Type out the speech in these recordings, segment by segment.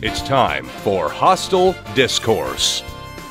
It's time for Hostel Discourse.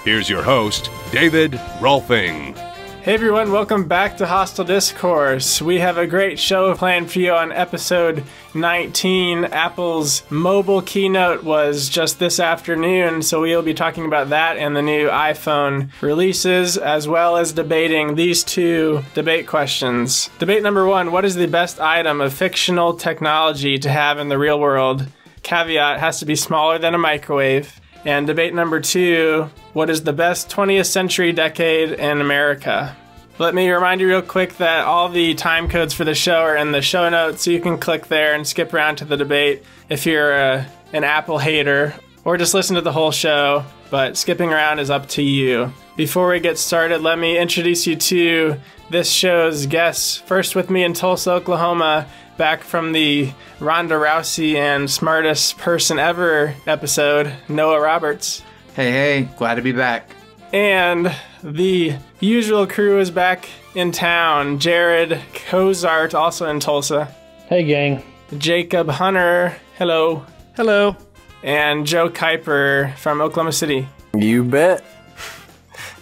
Here's your host, David Rolfing. Hey everyone, welcome back to Hostel Discourse. We have a great show planned for you on episode 19. Apple's mobile keynote was just this afternoon, so we'll be talking about that and the new iPhone releases, as well as debating these two debate questions. Debate number one, what is the best item of fictional technology to have in the real world? Caveat, has to be smaller than a microwave. And debate number two, what is the best 20th century decade in America? Let me remind you real quick that all the time codes for the show are in the show notes, so you can click there and skip around to the debate if you're an Apple hater, or just listen to the whole show, but skipping around is up to you. Before we get started, let me introduce you to this show's guests. First with me in Tulsa, Oklahoma, back from the Ronda Rousey and Smartest Person Ever episode, Noah Roberts. Hey, glad to be back. And the usual crew is back in town. Jared Cozart, also in Tulsa. Hey, gang. Jacob Hunter, hello. Hello. And Joe Kuiper from Oklahoma City. You bet.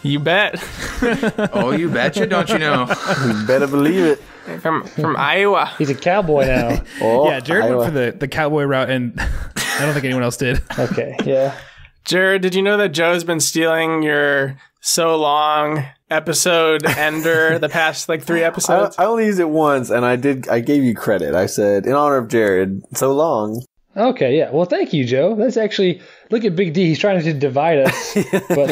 You bet. Oh, you betcha, don't you know? You better believe it. From Iowa. He's a cowboy now. Oh, yeah, Jared went for the cowboy route, and I don't think anyone else did. Okay, yeah. Jared, did you know that Joe's been stealing your so long episode ender the past like 3 episodes? I only used it once, and I gave you credit. I said, in honor of Jared, so long. Okay, yeah. Well, thank you, Joe. That's actually, look at Big D. He's trying to divide us. But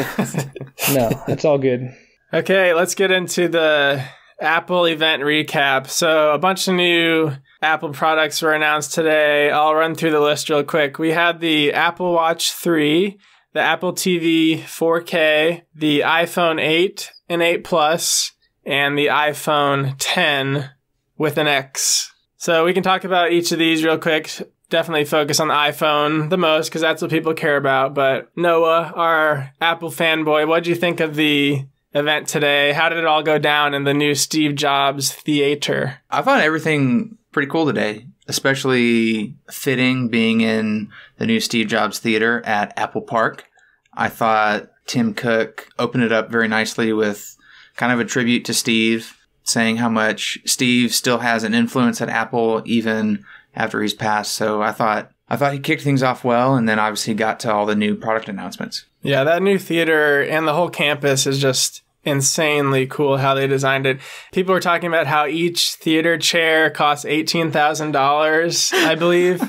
no, it's all good. Okay, let's get into the Apple event recap. So a bunch of new Apple products were announced today. I'll run through the list real quick. We had the Apple Watch 3, the Apple TV 4K, the iPhone 8 and 8 Plus, and the iPhone 10 with an X. So we can talk about each of these real quick. Definitely focus on the iPhone the most because that's what people care about. But Noah, our Apple fanboy, what did you think of the event today? How did it all go down in the new Steve Jobs Theater? I found everything pretty cool today, especially fitting being in the new Steve Jobs Theater at Apple Park. I thought Tim Cook opened it up very nicely with kind of a tribute to Steve, saying how much Steve still has an influence at Apple even after he's passed. So I thought he kicked things off well, and then obviously got to all the new product announcements. Yeah, that new theater and the whole campus is just insanely cool how they designed it. People were talking about how each theater chair costs $18,000, I believe.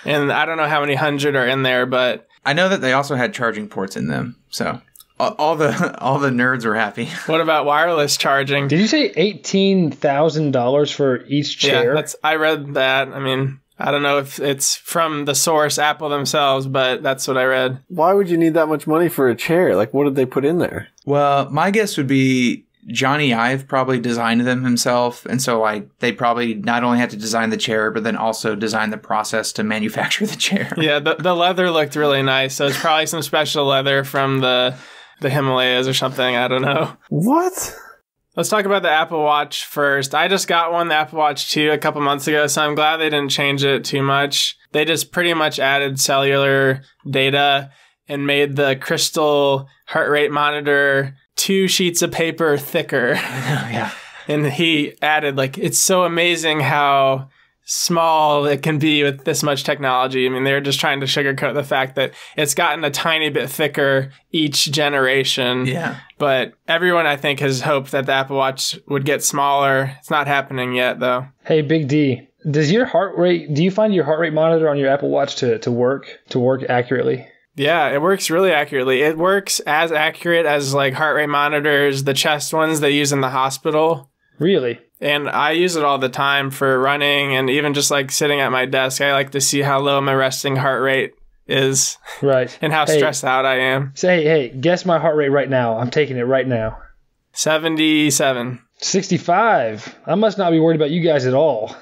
And I don't know how many hundred are in there, but I know that they also had charging ports in them. So all the nerds were happy. What about wireless charging? Did you say $18,000 for each chair? Yeah, I read that. I mean, I don't know if it's from the source, Apple themselves, but that's what I read. Why would you need that much money for a chair? Like, what did they put in there? Well, my guess would be Johnny Ive probably designed them himself. And so they probably not only had to design the chair, but then also design the process to manufacture the chair. Yeah, the leather looked really nice. So it's probably some special leather from the Himalayas or something. I don't know. What? Let's talk about the Apple Watch first. I just got one, the Apple Watch 2, a couple months ago, so I'm glad they didn't change it too much. They just pretty much added cellular data and made the crystal heart rate monitor 2 sheets of paper thicker. Yeah. And he added, it's so amazing how small it can be with this much technology. I mean, they're just trying to sugarcoat the fact that it's gotten a tiny bit thicker each generation. Yeah. But everyone, I think, has hoped that the Apple Watch would get smaller. It's not happening yet, though. Hey, Big D, do you find your heart rate monitor on your Apple Watch to work accurately? Yeah, it works really accurately. It works as accurate as heart rate monitors, the chest ones they use in the hospital. Really? And I use it all the time for running and even just sitting at my desk. I like to see how low my resting heart rate is. Right. And how stressed out I am. Say, hey, guess my heart rate right now. I'm taking it right now. 77. 65. I must not be worried about you guys at all.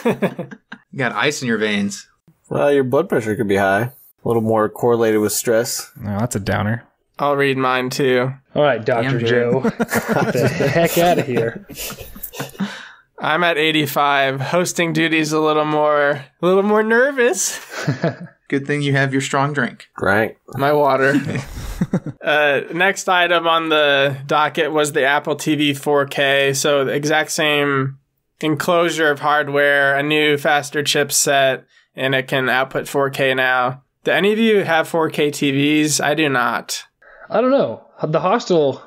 You got ice in your veins. Well, your blood pressure could be high. A little more correlated with stress. No, that's a downer. I'll read mine too. All right, Dr. Joe. Get the heck out of here. I'm at 85. Hosting duty's a little more nervous. Good thing you have your strong drink. Right. My water. Next item on the docket was the Apple TV 4K. So the exact same enclosure of hardware, a new faster chipset, and it can output 4K now. Do any of you have 4K TVs? I do not. I don't know. The Hostel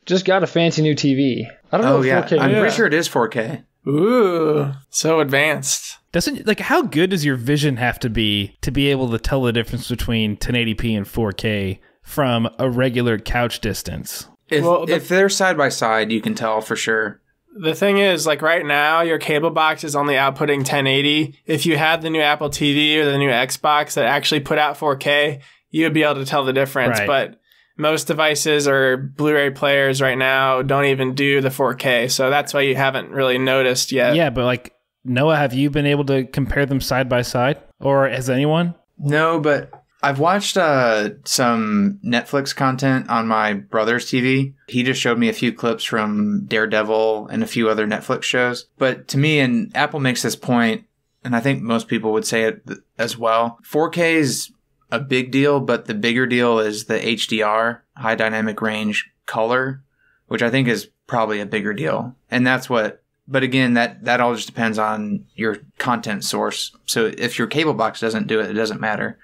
just got a fancy new TV. I don't know if 4K. I'm pretty sure it is 4K. Ooh, so advanced. Doesn't like how good does your vision have to be able to tell the difference between 1080p and 4K from a regular couch distance? If they're side by side, you can tell for sure. The thing is, like right now, your cable box is only outputting 1080. If you had the new Apple TV or the new Xbox that actually put out 4K, you would be able to tell the difference. Right. But most devices or Blu-ray players right now don't even do the 4K. So that's why you haven't really noticed yet. Yeah, but like, Noah, have you been able to compare them side by side? Or has anyone? No, but I've watched some Netflix content on my brother's TV. He just showed me a few clips from Daredevil and a few other Netflix shows. But to me, and Apple makes this point, and I think most people would say it as well, 4K is a big deal, but the bigger deal is the HDR, high dynamic range color, which I think is probably a bigger deal. And that's what, but again, that all just depends on your content source. So if your cable box doesn't do it, it doesn't matter.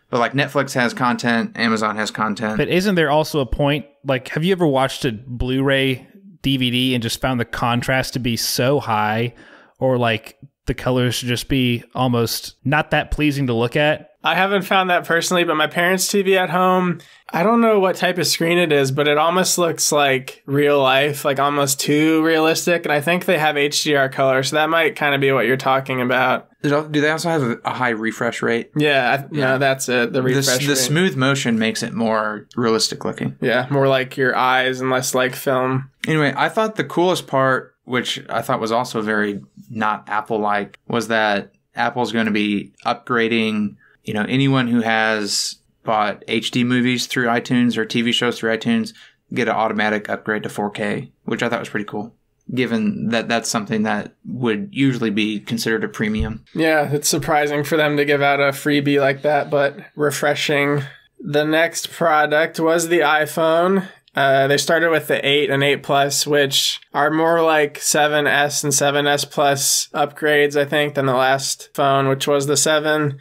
But like Netflix has content, Amazon has content. But isn't there also a point, like, have you ever watched a Blu-ray DVD and just found the contrast to be so high, or like the colors should just be almost not that pleasing to look at? I haven't found that personally, but my parents' TV at home, I don't know what type of screen it is, but it almost looks like real life, like almost too realistic. And I think they have HDR color, so that might kind of be what you're talking about. Do they also have a high refresh rate? Yeah, no, that's it. The refresh rate. The smooth motion makes it more realistic looking. Yeah, more like your eyes and less like film. Anyway, I thought the coolest part, which I thought was also very not Apple-like, was that Apple's going to be upgrading, you know, anyone who has bought HD movies through iTunes or TV shows through iTunes get an automatic upgrade to 4K, which I thought was pretty cool, given that that's something that would usually be considered a premium. Yeah, it's surprising for them to give out a freebie like that, but refreshing. The next product was the iPhone. They started with the 8 and 8 Plus, which are more like 7S and 7S Plus upgrades, I think, than the last phone, which was the 7.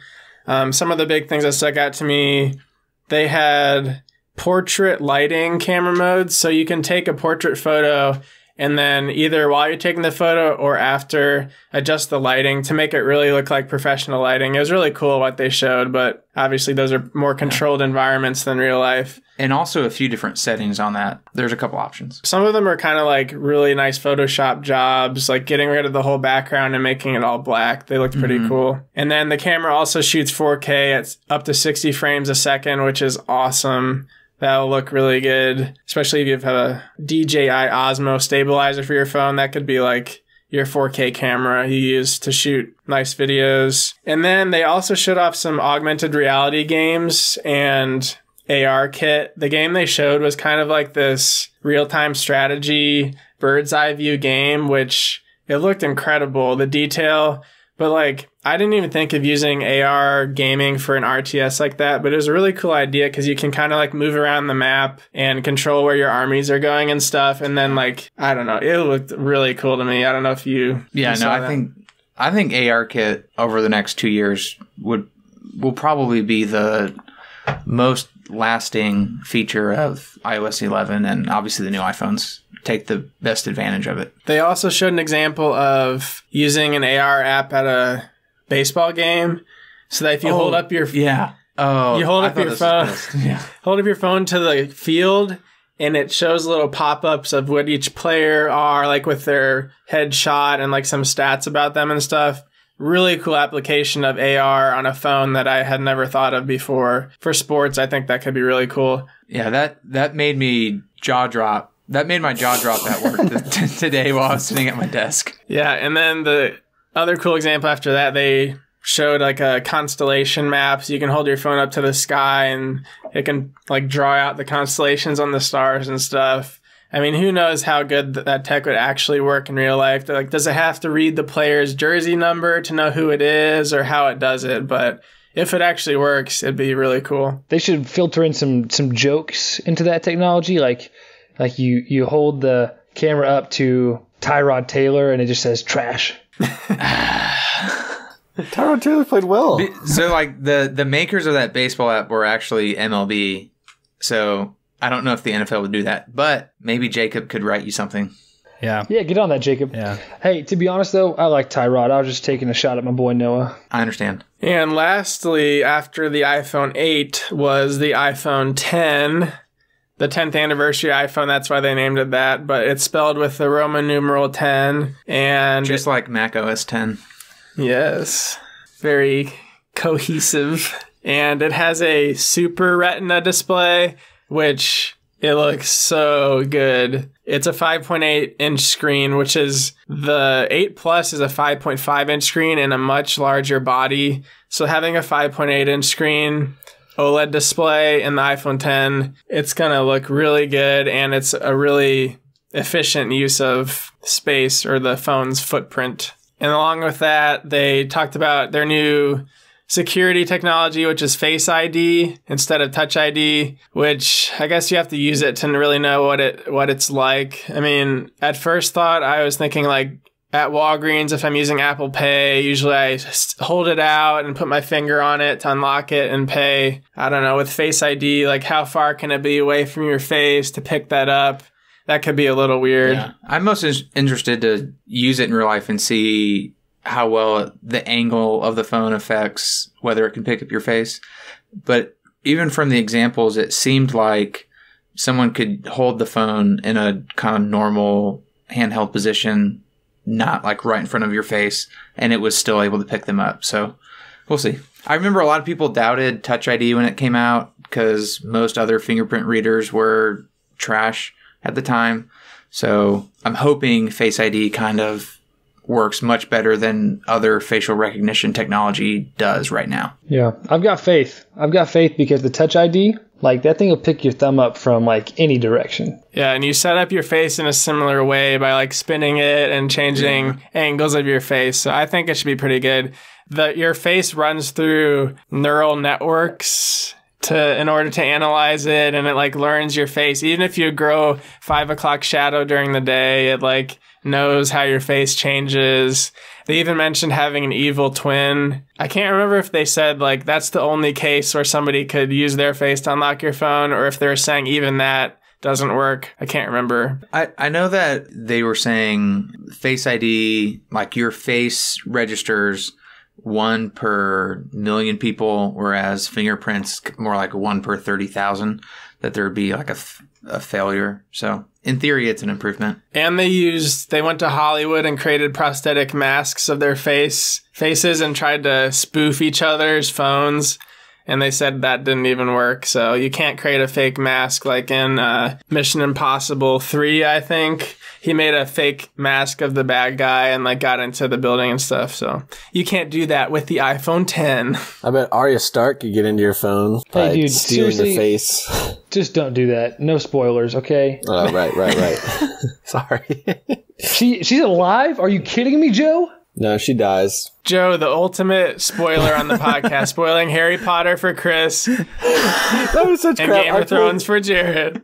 Some of the big things that stuck out to me, they had portrait lighting camera modes, so you can take a portrait photo and then either while you're taking the photo or after, adjust the lighting to make it really look like professional lighting. It was really cool what they showed, but obviously those are more controlled environments than real life. And also a few different settings on that. There's a couple options. Some of them are kind of like really nice Photoshop jobs, like getting rid of the whole background and making it all black. They looked pretty cool. And then the camera also shoots 4K at up to 60 frames a second, which is awesome. That'll look really good, especially if you have a DJI Osmo stabilizer for your phone. That could be like your 4K camera you use to shoot nice videos. And then they also showed off some augmented reality games and AR kit. The game they showed was kind of like this real-time strategy bird's eye view game, which it looked incredible. The detail, but like I didn't even think of using AR gaming for an RTS like that, but it was a really cool idea because you can kind of like move around the map and control where your armies are going and stuff. And then like, I don't know, it looked really cool to me. I don't know if you saw that. I think AR kit over the next 2 years will probably be the most lasting feature of iOS 11, and obviously the new iPhones take the best advantage of it. They also showed an example of using an AR app at a baseball game, so that if you hold up your hold up your phone to the field, and it shows little pop-ups of what each player are, like with their headshot and like some stats about them and stuff. Really cool application of AR on a phone that I had never thought of before. For sports, I think that could be really cool. Yeah, that made me jaw drop. That made my jaw drop at work today while I was sitting at my desk. Yeah, and then the other cool example after that, they showed like a constellation map, so you can hold your phone up to the sky and it can like draw out the constellations on the stars and stuff. I mean, who knows how good that tech would actually work in real life? Like, does it have to read the player's jersey number to know who it is or how it does it? But if it actually works, it'd be really cool. They should filter in some jokes into that technology, like you hold the camera up to Tyrod Taylor and it just says trash. Tyrod Taylor played well. So like the makers of that baseball app were actually MLB. So I don't know if the NFL would do that, but maybe Jacob could write you something. Yeah. Yeah, get on that, Jacob. Yeah. Hey, to be honest, though, I like Tyrod. I was just taking a shot at my boy Noah. I understand. And lastly, after the iPhone 8 was the iPhone 10, the 10th anniversary iPhone. That's why they named it that, but it's spelled with the Roman numeral 10. And Just like Mac OS 10. yes, very cohesive. And it has a Super Retina display, which it looks so good. It's a 5.8 inch screen, which is the 8 Plus is a 5.5 inch screen and a much larger body. So having a 5.8 inch screen, OLED display in the iPhone 10, it's going to look really good. And it's a really efficient use of space or the phone's footprint. And along with that, they talked about their new security technology, which is Face ID instead of Touch ID, which I guess you have to use it to really know what it's like. I mean, at first thought, I was thinking like at Walgreens, if I'm using Apple Pay, usually I hold it out and put my finger on it to unlock it and pay. I don't know, with Face ID, like how far can it be away from your face to pick that up? That could be a little weird. Yeah. I'm most interested to use it in real life and see how well the angle of the phone affects whether it can pick up your face. But even from the examples, it seemed like someone could hold the phone in a kind of normal handheld position, not like right in front of your face, and it was still able to pick them up. So we'll see. I remember a lot of people doubted Touch ID when it came out because most other fingerprint readers were trash at the time. So I'm hoping Face ID kind of works much better than other facial recognition technology does right now. Yeah, I've got faith. Because the Touch ID, like that thing will pick your thumb up from like any direction. Yeah, and you set up your face in a similar way by like spinning it and changing angles of your face. So I think it should be pretty good. Your face runs through neural networks in order to analyze it, and it like learns your face. Even if you grow 5 o'clock shadow during the day, it like knows how your face changes. They even mentioned having an evil twin. I can't remember if they said like that's the only case where somebody could use their face to unlock your phone, or if they're saying even that doesn't work. I can't remember. I know that they were saying Face ID, like your face registers 1 per million people, whereas fingerprints more like 1 per 30,000, that there would be like a failure. So in theory, it's an improvement. And they went to Hollywood and created prosthetic masks of their faces and tried to spoof each other's phones. And they said that didn't even work. So you can't create a fake mask like in Mission Impossible 3, I think. He made a fake mask of the bad guy and like got into the building and stuff. So you can't do that with the iPhone 10. I bet Arya Stark could get into your phone by Hey, dude, stealing your seriously? face. Just don't do that. No spoilers, okay? Oh, right. Sorry. She's alive? Are you kidding me, Joe? No, she dies. Joe, the ultimate spoiler on the podcast, spoiling Harry Potter for Chris That was such and crap. Game of Thrones for Jared.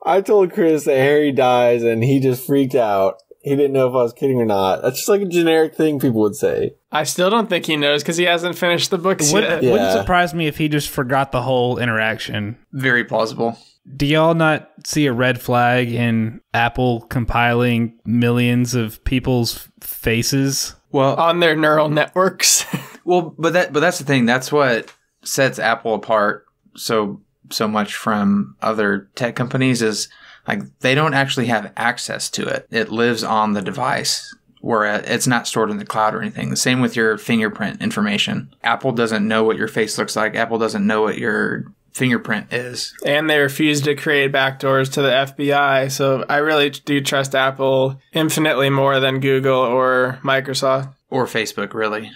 I told Chris that Harry dies, and he just freaked out. He didn't know if I was kidding or not. That's just like a generic thing people would say. I still don't think he knows because he hasn't finished the books yet. Yeah. Wouldn't surprise me if he just forgot the whole interaction. Very plausible. Do y'all not see a red flag in Apple compiling millions of people's faces? Well, On their neural networks. but that's the thing. That's what sets Apple apart so much from other tech companies is like they don't actually have access to it. It lives on the device where it's not stored in the cloud or anything. The same with your fingerprint information. Apple doesn't know what your face looks like. Apple doesn't know what your fingerprint is. And they refuse to create backdoors to the FBI. So I really do trust Apple infinitely more than Google or Microsoft. Or Facebook, really.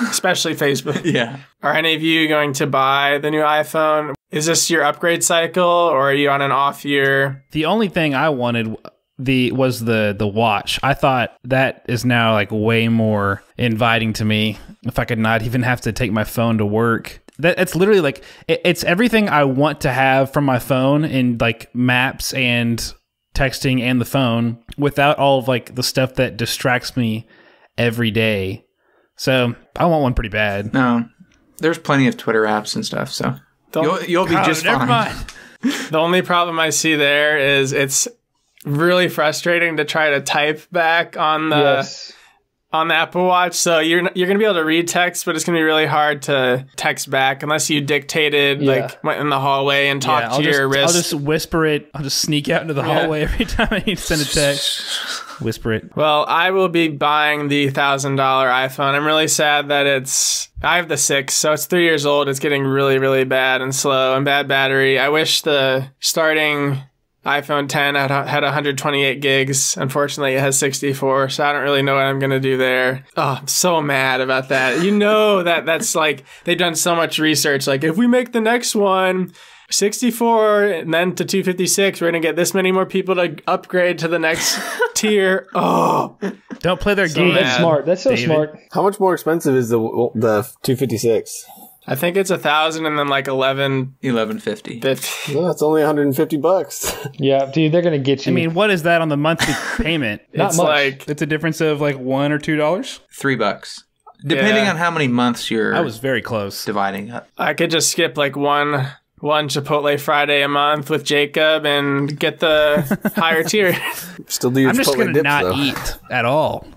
Especially Facebook. Yeah. Are any of you going to buy the new iPhone? Is this your upgrade cycle or are you on an off year? The only thing I wanted was the watch. I thought that is now like way more inviting to me. If I could not even have to take my phone to work. It's literally like it's everything I want to have from my phone in like maps and texting and the phone without all of like the stuff that distracts me every day. So I want one pretty bad. No, there's plenty of Twitter apps and stuff, so you'll be just never fine. mind. The only problem I see there is it's really frustrating to try to type back on the on the Apple Watch. So you're gonna be able to read text, but it's gonna be really hard to text back unless you dictated like went in the hallway and talked to your wrist. I'll just whisper it. I'll just sneak out into the hallway every time I need to send a text. Whisper it. Well, I will be buying the $1,000 iPhone. I'm really sad that I have the 6, so it's 3 years old. It's getting really, really bad and slow and bad battery. I wish the starting iPhone 10 had 128 gigs. Unfortunately, it has 64, so I don't really know what I'm going to do there. Oh, I'm so mad about that. You know that's like, they've done so much research. Like, if we make the next one 64 and then to 256, we're going to get this many more people to upgrade to the next tier. Oh. Don't play their game. That's smart. That's so smart. How much more expensive is the 256? I think it's 1,000 and then like 1150. No, it's only $150. Yeah, dude, they're gonna get you. I mean, what is that on the monthly payment? Not it's much. like It's a difference of like $1 or $2. $3, depending on how many months you're I was very close. dividing up. I could just skip like one Chipotle Friday a month with Jacob and get the higher tier. Still do your I'm just Chipotle gonna dips, not though. eat at all.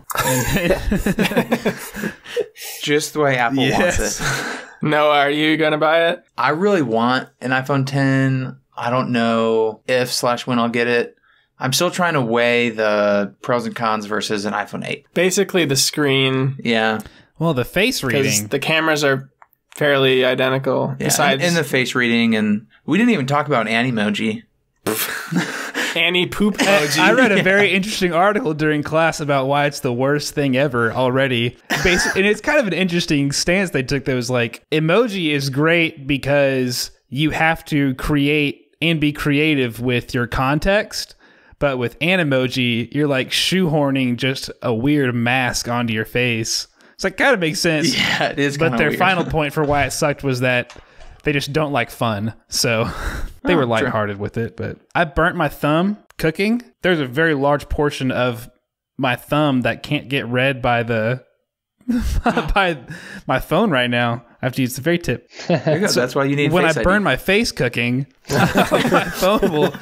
Just the way Apple wants it. Noah, are you going to buy it? I really want an iPhone 10. I don't know if/when I'll get it. I'm still trying to weigh the pros and cons versus an iPhone 8. Basically the screen, Yeah. Well, the face because reading. the cameras are fairly identical. Yeah. Besides and the face reading, and we didn't even talk about Animoji. Annie poop emoji. I read a very interesting article during class about why it's the worst thing ever already. And it's kind of an interesting stance they took that was like, emoji is great because you have to create and be creative with your context. But with Animoji, you're like shoehorning just a weird mask onto your face. It's like, kind of makes sense. Yeah, it is. But their weird. final point for why it sucked was that they just don't like fun. So they were lighthearted with it. But I burnt my thumb cooking. There's a very large portion of my thumb that can't get read by the by my phone right now. I have to use the very tip. There you go. That's why you need When I Face ID. burn my face cooking, my phone will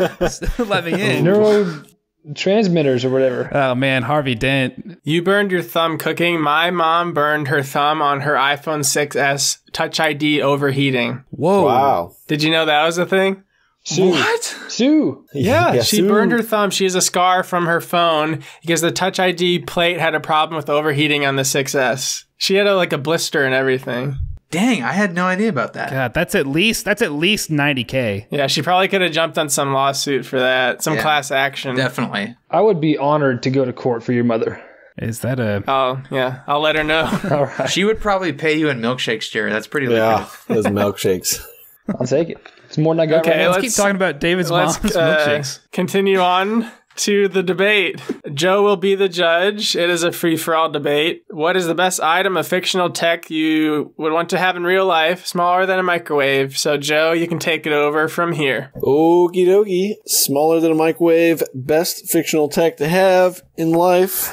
let me in. Neurotransmitters or whatever. Oh man, Harvey Dent. You burned your thumb cooking. My mom burned her thumb on her iPhone 6S Touch ID overheating. Whoa. Wow. Did you know that was a thing? Sue. What? Sue. Yeah, she Sue. burned her thumb. She has a scar from her phone because the Touch ID plate had a problem with overheating on the 6S. She had a blister and everything. Dang, I had no idea about that. God, that's at least $90K. Yeah, she probably could have jumped on some lawsuit for that, some class action. Definitely. I would be honored to go to court for your mother. Is that a Oh, yeah, I'll let her know. All right. She would probably pay you in milkshakes, Jerry. That's pretty Yeah, lucrative. those milkshakes. I'll take it. It's more than I got Okay, right now. let's keep talking about David's mom's milkshakes. Continue on to the debate. Joe will be the judge. It is a free-for-all debate. What is the best item of fictional tech you would want to have in real life, smaller than a microwave? So, Joe, you can take it over from here. Okie dokie. Smaller than a microwave. Best fictional tech to have in life.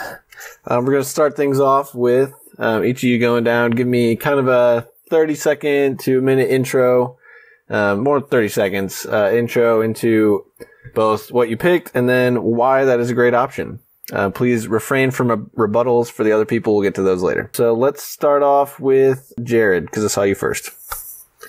We're going to start things off with each of you going down. Give me kind of a 30-second to a minute intro. More than 30 seconds intro into both what you picked and then why that is a great option. Please refrain from rebuttals for the other people. We'll get to those later. So let's start off with Jared, because I saw you first.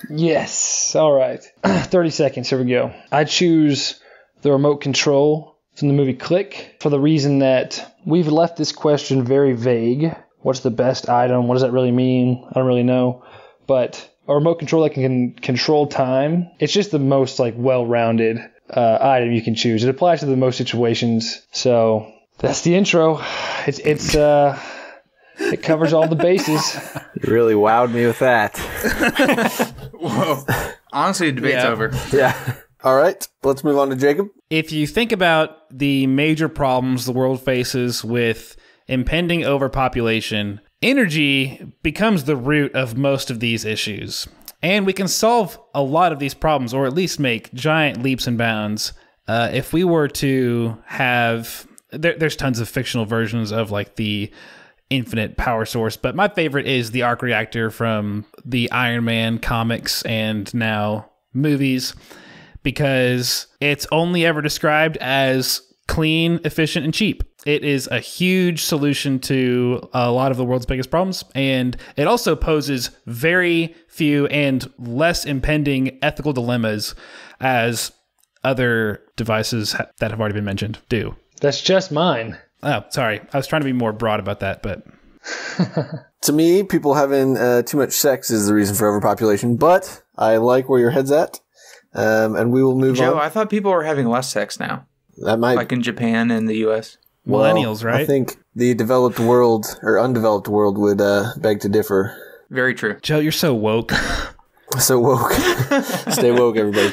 Yes. All right. 30 seconds. Here we go. I choose the remote control from the movie Click for the reason that we've left this question very vague. What's the best item? What does that really mean? I don't really know. But a remote control that can control time. It's just the most well-rounded item you can choose. It applies to the most situations. So that's the intro. It covers all the bases. You really wowed me with that. Whoa. Honestly, the debate's over. Yeah. All right, let's move on to Jacob. If you think about the major problems the world faces with impending overpopulation, energy becomes the root of most of these issues. And we can solve a lot of these problems, or at least make giant leaps and bounds, if we were to have... There's tons of fictional versions of like the infinite power source, but my favorite is the arc reactor from the Iron Man comics and now movies, because it's only ever described as clean, efficient, and cheap. It is a huge solution to a lot of the world's biggest problems, and it also poses very few and less impending ethical dilemmas as other devices that have already been mentioned do. That's just mine. Oh, sorry. I was trying to be more broad about that, but... To me, people having too much sex is the reason for overpopulation, but I like where your head's at, and we will move on. Joe, I thought people were having less sex now. That might... Like in Japan and the U.S. Millennials, right? I think the developed world, or undeveloped world, would beg to differ. Very true. Joe, you're so woke. So woke. Stay woke, everybody.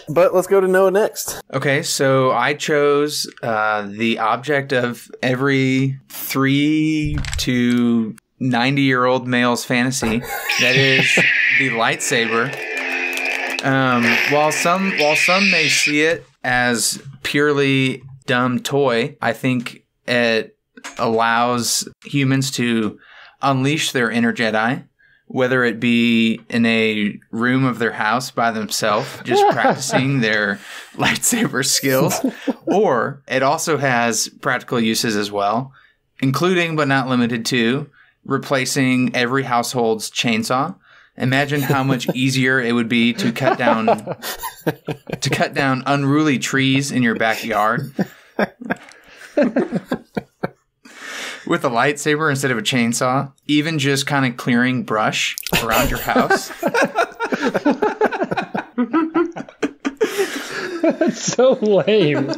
But let's go to Noah next. Okay, so I chose the object of every 3 to 90-year-old male's fantasy. That is the lightsaber. While some may see it as purely dumb toy, I think it allows humans to unleash their inner Jedi, whether it be in a room of their house by themselves, just practicing their lightsaber skills, or it also has practical uses as well, including but not limited to replacing every household's chainsaw. Imagine how much easier it would be to cut down unruly trees in your backyard with a lightsaber instead of a chainsaw. Even just kind of clearing brush around your house. That's so lame.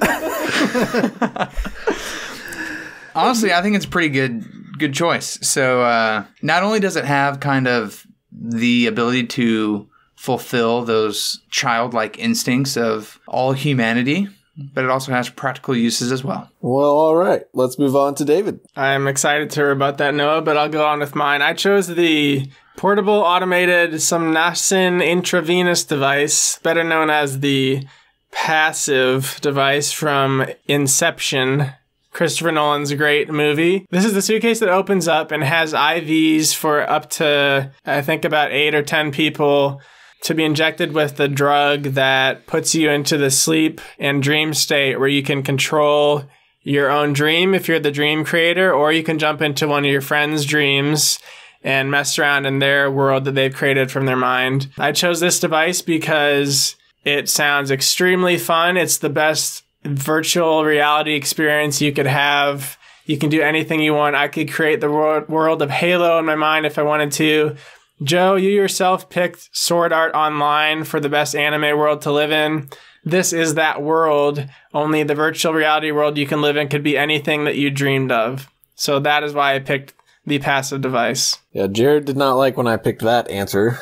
Honestly, I think it's a pretty good choice. So not only does it have kind of the ability to fulfill those childlike instincts of all humanity, but it also has practical uses as well. Well, all right. Let's move on to David. I'm excited to rebut that, Noah, but I'll go on with mine. I chose the portable automated somnacin intravenous device, better known as the passive device from Inception, Christopher Nolan's great movie. This is the suitcase that opens up and has IVs for up to, I think, about 8 or 10 people to be injected with the drug that puts you into the sleep and dream state where you can control your own dream if you're the dream creator, or you can jump into one of your friends' dreams and mess around in their world that they've created from their mind. I chose this device because it sounds extremely fun. It's the best virtual reality experience you could have. You can do anything you want. I could create the world of Halo in my mind if I wanted to. Joe, you yourself picked Sword Art Online for the best anime world to live in. This is that world, only the virtual reality world you can live in could be anything that you dreamed of. So that is why I picked the passive device. Yeah, Jared did not like when I picked that answer.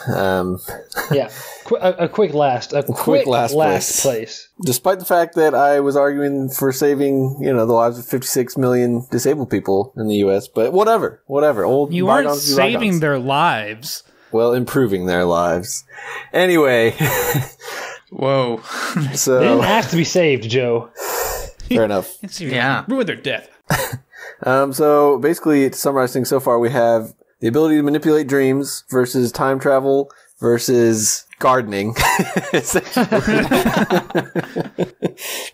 Yeah, a quick last place. Despite the fact that I was arguing for saving, the lives of 56 million disabled people in the U.S., but whatever. You aren't saving their lives. Well, improving their lives. Anyway. Whoa. So They didn't have to be saved, Joe. Fair enough. Yeah. Ruin their death. So basically, to summarize things so far, we have the ability to manipulate dreams versus time travel versus gardening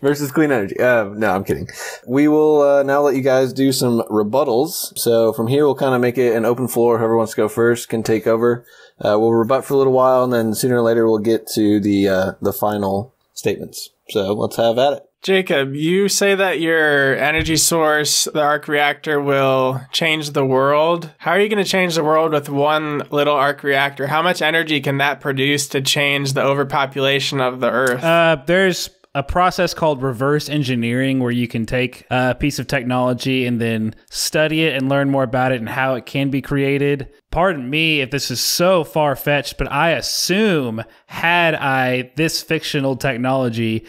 versus clean energy. No, I'm kidding. We will now let you guys do some rebuttals. So from here, we'll kind of make it an open floor. Whoever wants to go first can take over. We'll rebut for a little while, and then sooner or later, we'll get to the final statements. So let's have at it. Jacob, you say that your energy source, the arc reactor, will change the world. How are you going to change the world with one little arc reactor? How much energy can that produce to change the overpopulation of the Earth? There's a process called reverse engineering where you can take a piece of technology and then study it and learn more about it and how it can be created. Pardon me if this is so far-fetched, but I assume had I this fictional technology,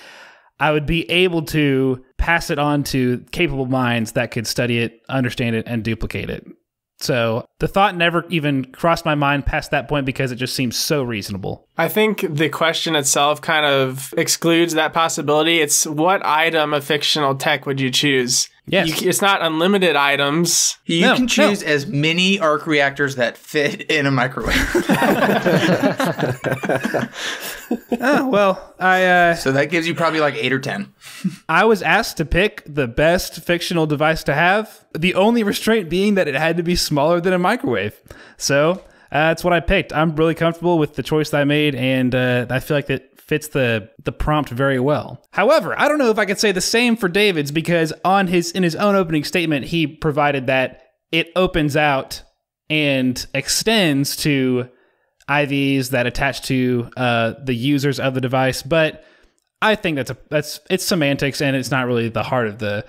I would be able to pass it on to capable minds that could study it, understand it, and duplicate it. So the thought never even crossed my mind past that point because it just seems so reasonable. I think the question itself kind of excludes that possibility. It's what item of fictional tech would you choose? Yes. It's not unlimited items. You can choose as many arc reactors that fit in a microwave. Oh, well, So that gives you probably like 8 or 10. I was asked to pick the best fictional device to have, the only restraint being that it had to be smaller than a microwave. So that's what I picked. I'm really comfortable with the choice that I made, and I feel like it fits the prompt very well. However, I don't know if I could say the same for David's, because in his own opening statement, he provided that it opens out and extends to IVs that attach to the users of the device. But I think it's semantics, and it's not really the heart of the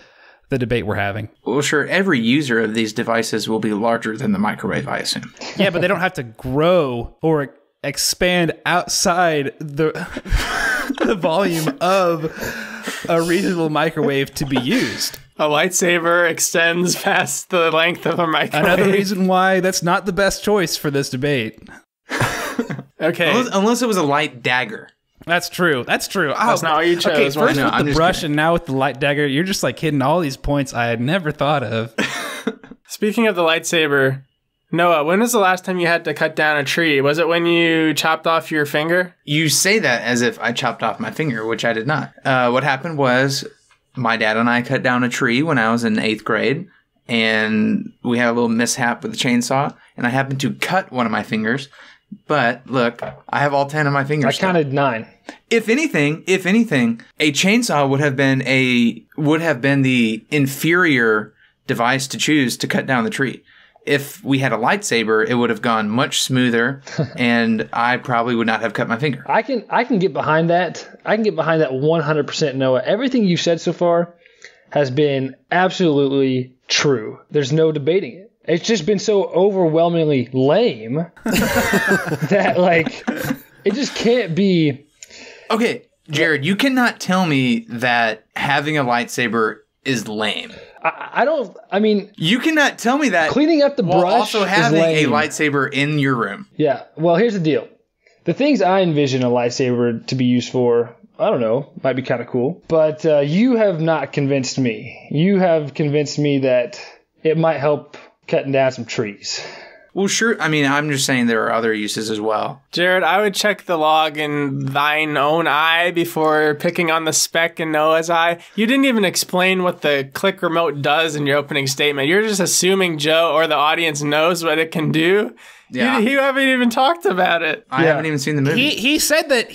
debate we're having. Well, sure, every user of these devices will be larger than the microwave, I assume. Yeah, but they don't have to grow or expand outside the the volume of a reasonable microwave to be used. A lightsaber extends past the length of a microwave. Another reason why that's not the best choice for this debate. Okay. Unless it was a light dagger. That's true. That's true. That's not what you chose. Okay, first No, with I'm the just brush kidding. and now with the light dagger, you're just like hitting all these points I had never thought of. Speaking of the lightsaber, Noah, when was the last time you had to cut down a tree? Was it when you chopped off your finger? You say that as if I chopped off my finger, which I did not. What happened was my dad and I cut down a tree when I was in 8th grade, and we had a little mishap with the chainsaw, and I happened to cut one of my fingers. But look, I have all 10 of my fingers. I still. counted 9. If anything, a chainsaw would have been the inferior device to choose to cut down the tree. If we had a lightsaber, it would have gone much smoother, and I probably would not have cut my finger. I can get behind that. I can get behind that 100%, Noah. Everything you've said so far has been absolutely true. There's no debating it. It's just been so overwhelmingly lame that, like, it just can't be. Okay, Jared, you cannot tell me that having a lightsaber is lame. I mean, You cannot tell me that cleaning up the while brush also having is a lame. lightsaber in your room. Yeah. Well, here's the deal. The things I envision a lightsaber to be used for, I don't know, might be kind of cool. But you have not convinced me. You have convinced me that it might help cutting down some trees. Well, sure. I mean, I'm just saying there are other uses as well. Jared, I would check the log in thine own eye before picking on the speck in Noah's eye. You didn't even explain what the click remote does in your opening statement. You're just assuming Joe or the audience knows what it can do. Yeah. You haven't even talked about it. I haven't even seen the movie. He said that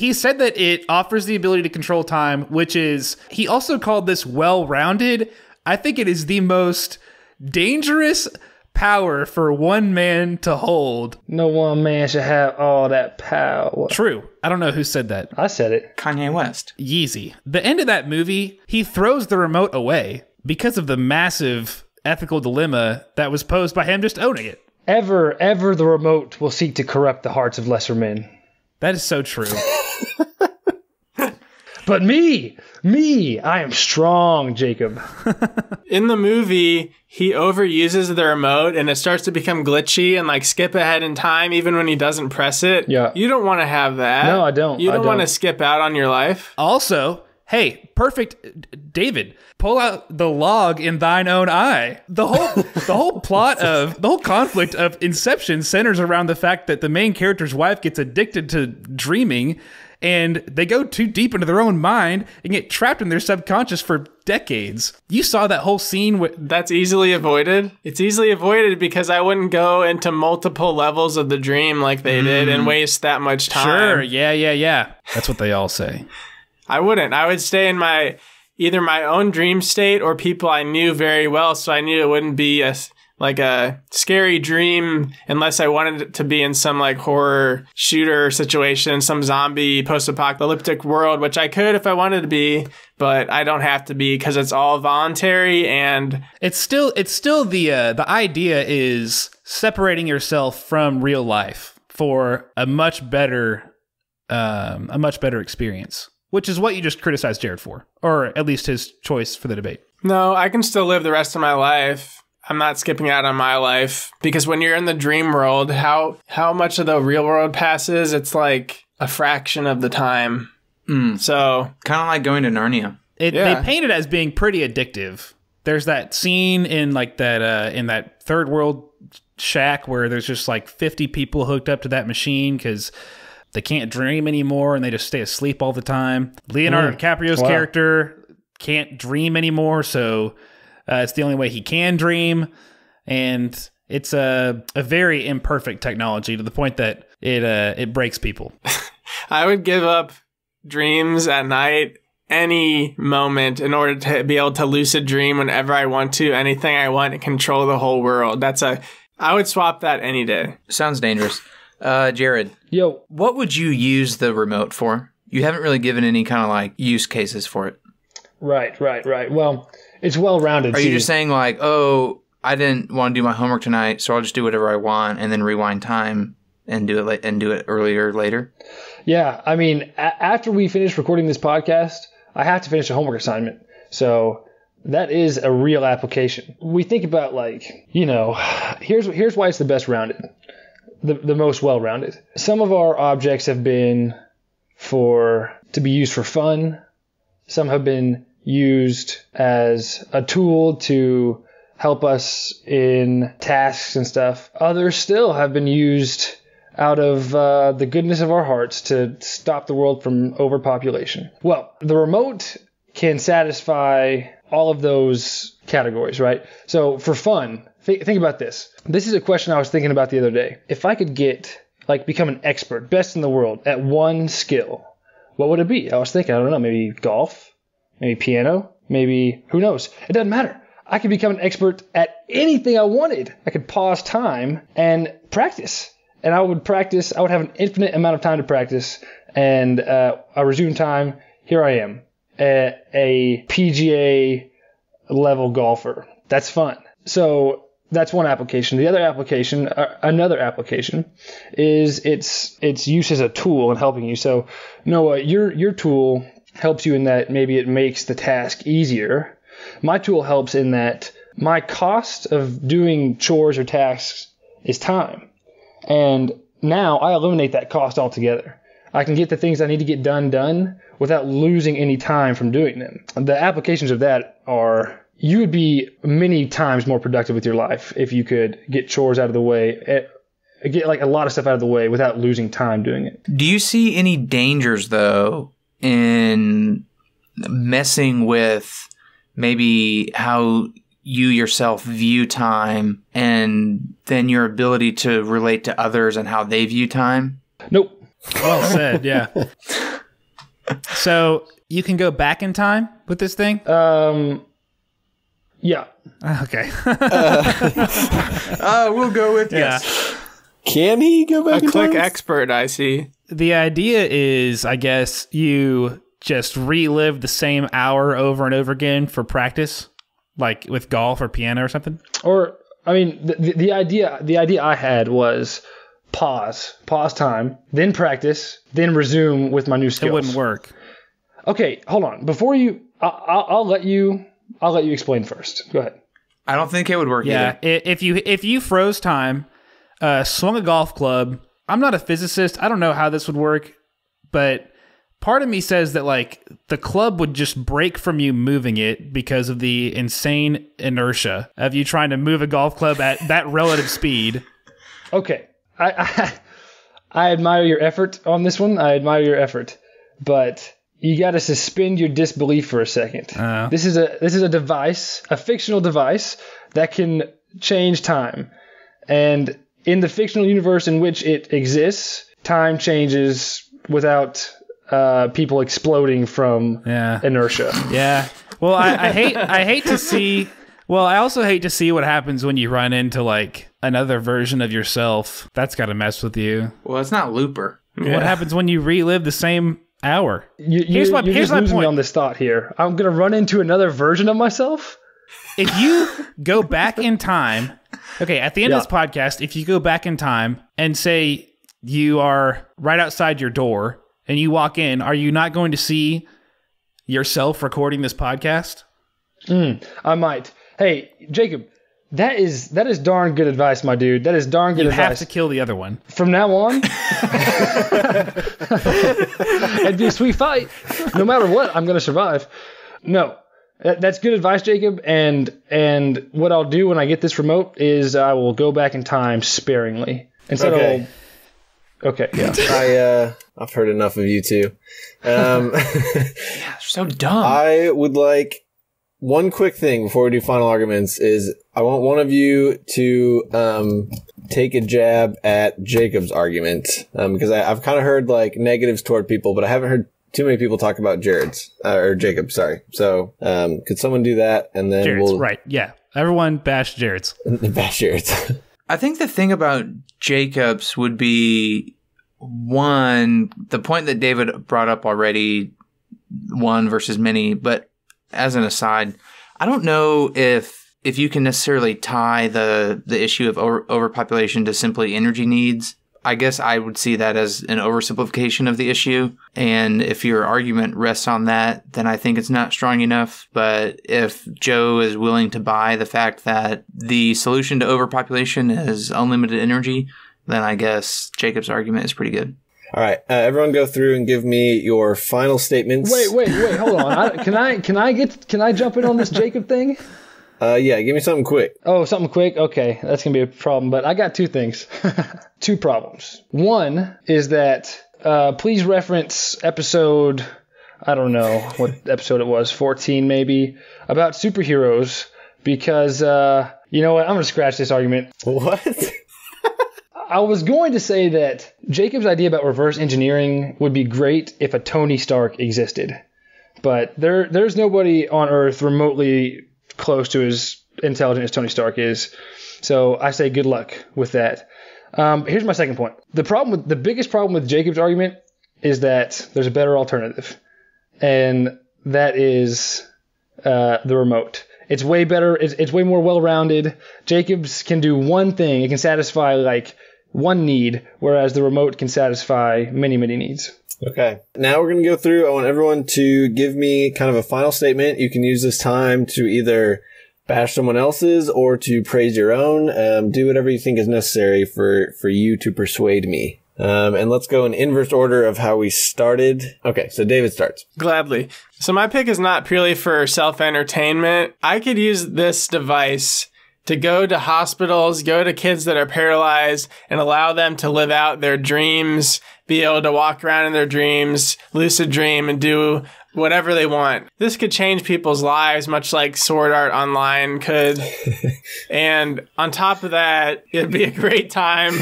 it offers the ability to control time, which is, he also called this well-rounded. I think it is the most dangerous power for one man to hold. No one man should have all that power. True. I don't know who said that. I said it. Kanye West. Yeezy. The end of that movie, he throws the remote away because of the massive ethical dilemma that was posed by him just owning it. Ever the remote will seek to corrupt the hearts of lesser men. That is so true. But me, I am strong, Jacob. In the movie, he overuses the remote and it starts to become glitchy and like skip ahead in time even when he doesn't press it. Yeah. You don't want to have that. No, I don't. You don't I want to don't. skip out on your life. Also, hey, perfect, David, pull out the log in thine own eye. The whole conflict of Inception centers around the fact that the main character's wife gets addicted to dreaming, and they go too deep into their own mind and get trapped in their subconscious for decades. You saw that whole scene with... That's easily avoided. It's easily avoided because I wouldn't go into multiple levels of the dream like they did and waste that much time. Sure, yeah. That's what they all say. I wouldn't. I would stay in either my own dream state or people I knew very well, so I knew it wouldn't be like a scary dream unless I wanted it to be in some like horror shooter situation, some zombie post-apocalyptic world, which I could if I wanted to be, but I don't have to be because it's all voluntary. And it's still the idea is separating yourself from real life for a much better experience, which is what you just criticized Jared for, or at least his choice for the debate. No, I can still live the rest of my life. I'm not skipping out on my life because when you're in the dream world, how much of the real world passes? It's like a fraction of the time. So kind of like going to Narnia. They paint it as being pretty addictive. There's that scene in like that in that third world shack where there's just like 50 people hooked up to that machine because they can't dream anymore and they just stay asleep all the time. Leonardo DiCaprio's character can't dream anymore, so it's the only way he can dream. And it's a very imperfect technology to the point that it breaks people. I would give up dreams at night any moment in order to be able to lucid dream whenever I want to, anything I want, and control the whole world. I would swap that any day. Sounds dangerous. Jared. Yo. What would you use the remote for? You haven't really given any kind of like use cases for it. Right. Well, it's well-rounded. Are you just saying like, oh, I didn't want to do my homework tonight, so I'll just do whatever I want and then rewind time and do it earlier later? Yeah. I mean, after we finish recording this podcast, I have to finish a homework assignment. So that is a real application. We think about like, here's why it's the best rounded, the most well-rounded. Some of our objects have been to be used for fun. Some have been used as a tool to help us in tasks and stuff. Others still have been used out of the goodness of our hearts to stop the world from overpopulation. Well, the remote can satisfy all of those categories, right? So for fun, think about this. This is a question I was thinking about the other day. If I could become an expert, best in the world at one skill, what would it be? I was thinking, I don't know, maybe golf, maybe piano, maybe, who knows? It doesn't matter. I could become an expert at anything I wanted. I could pause time and practice. And I would have an infinite amount of time to practice. And I resume time. Here I am, a PGA level golfer. That's fun. So that's one application. The other application, another application, is its use as a tool in helping you. So Noah, your tool helps you in that maybe it makes the task easier. My tool helps in that my cost of doing chores or tasks is time. And now I eliminate that cost altogether. I can get the things I need to get done without losing any time from doing them. The applications of that are, you would be many times more productive with your life if you could get chores out of the way, get like a lot of stuff out of the way without losing time doing it. Do you see any dangers though in messing with maybe how you yourself view time and then your ability to relate to others and how they view time? Nope. Well said, yeah. So you can go back in time with this thing? Yeah. Okay. We'll go with yes. Can he go back in time? A click expert, I see. The idea is, I guess, you just relive the same hour over and over again for practice, like with golf or piano or something? Or, I mean, the idea I had was pause time, then practice, then resume with my new skills. It wouldn't work. Okay, hold on. Before you, I'll let you explain first. Go ahead. I don't think it would work either. If you froze time, swung a golf club. I'm not a physicist. I don't know how this would work, but part of me says that like the club would just break from you moving it because of the insane inertia of you trying to move a golf club at that relative speed. Okay. I admire your effort on this one. I admire your effort, but you got to suspend your disbelief for a second. This is a device, a fictional device that can change time. And in the fictional universe in which it exists, time changes without people exploding from inertia. Yeah. Well, I hate to see Well, I also hate to see what happens when you run into like another version of yourself. That's got to mess with you. Well, it's not Looper. Yeah. What happens when you relive the same hour? Here's my point. Me on this thought here. I'm gonna run into another version of myself. If you go back in time, okay, at the end of this podcast, if you go back in time and say you are right outside your door and you walk in, are you not going to see yourself recording this podcast? I might. Hey, Jacob, that is darn good advice, my dude. That is darn good advice. You have to kill the other one. From now on, it'd be a sweet fight. No matter what, I'm going to survive. No, that's good advice, Jacob. And what I'll do when I get this remote is I will go back in time sparingly. Okay, yeah. I've heard enough of you two. Yeah, they're so dumb. I would like one quick thing before we do final arguments is I want one of you to take a jab at Jacob's argument because I've kind of heard like negatives toward people, but I haven't heard too many people talk about Jared's or Jacob. Sorry. So could someone do that and then Jared's, right? Yeah, everyone bash Jared's. Bash Jared's. I think the thing about Jacob's would be one, the point that David brought up already, one versus many, but as an aside, I don't know if you can necessarily tie the issue of overpopulation to simply energy needs. I guess I would see that as an oversimplification of the issue. And if your argument rests on that, then I think it's not strong enough. But if Joe is willing to buy the fact that the solution to overpopulation is unlimited energy, then I guess Jacob's argument is pretty good. All right, everyone go through and give me your final statements. Wait, hold on. Can I jump in on this Jacob thing? Yeah, give me something quick. Oh, something quick? Okay, that's going to be a problem, but I got two things. Two problems. One is that please reference episode, I don't know what episode it was, 14 maybe, about superheroes, because, you know what, I'm going to scratch this argument. What? I was going to say that Jacob's idea about reverse engineering would be great if a Tony Stark existed. But there's nobody on Earth remotely close to as intelligent as Tony Stark is. So I say good luck with that. Here's my second point. The biggest problem with Jacob's argument is that there's a better alternative. And that is the remote. It's way better. It's way more well-rounded. Jacob's can do one thing. It can satisfy like one need, whereas the remote can satisfy many, many needs. Okay. Now we're going to go through. I want everyone to give me kind of a final statement. You can use this time to either bash someone else's or to praise your own. Do whatever you think is necessary for you to persuade me. And let's go in inverse order of how we started. Okay, so David starts. Gladly. So my pick is not purely for self-entertainment. I could use this device to go to hospitals, go to kids that are paralyzed, and allow them to live out their dreams, be able to walk around in their dreams, lucid dream, and do whatever they want. This could change people's lives, much like Sword Art Online could. And on top of that, it'd be a great time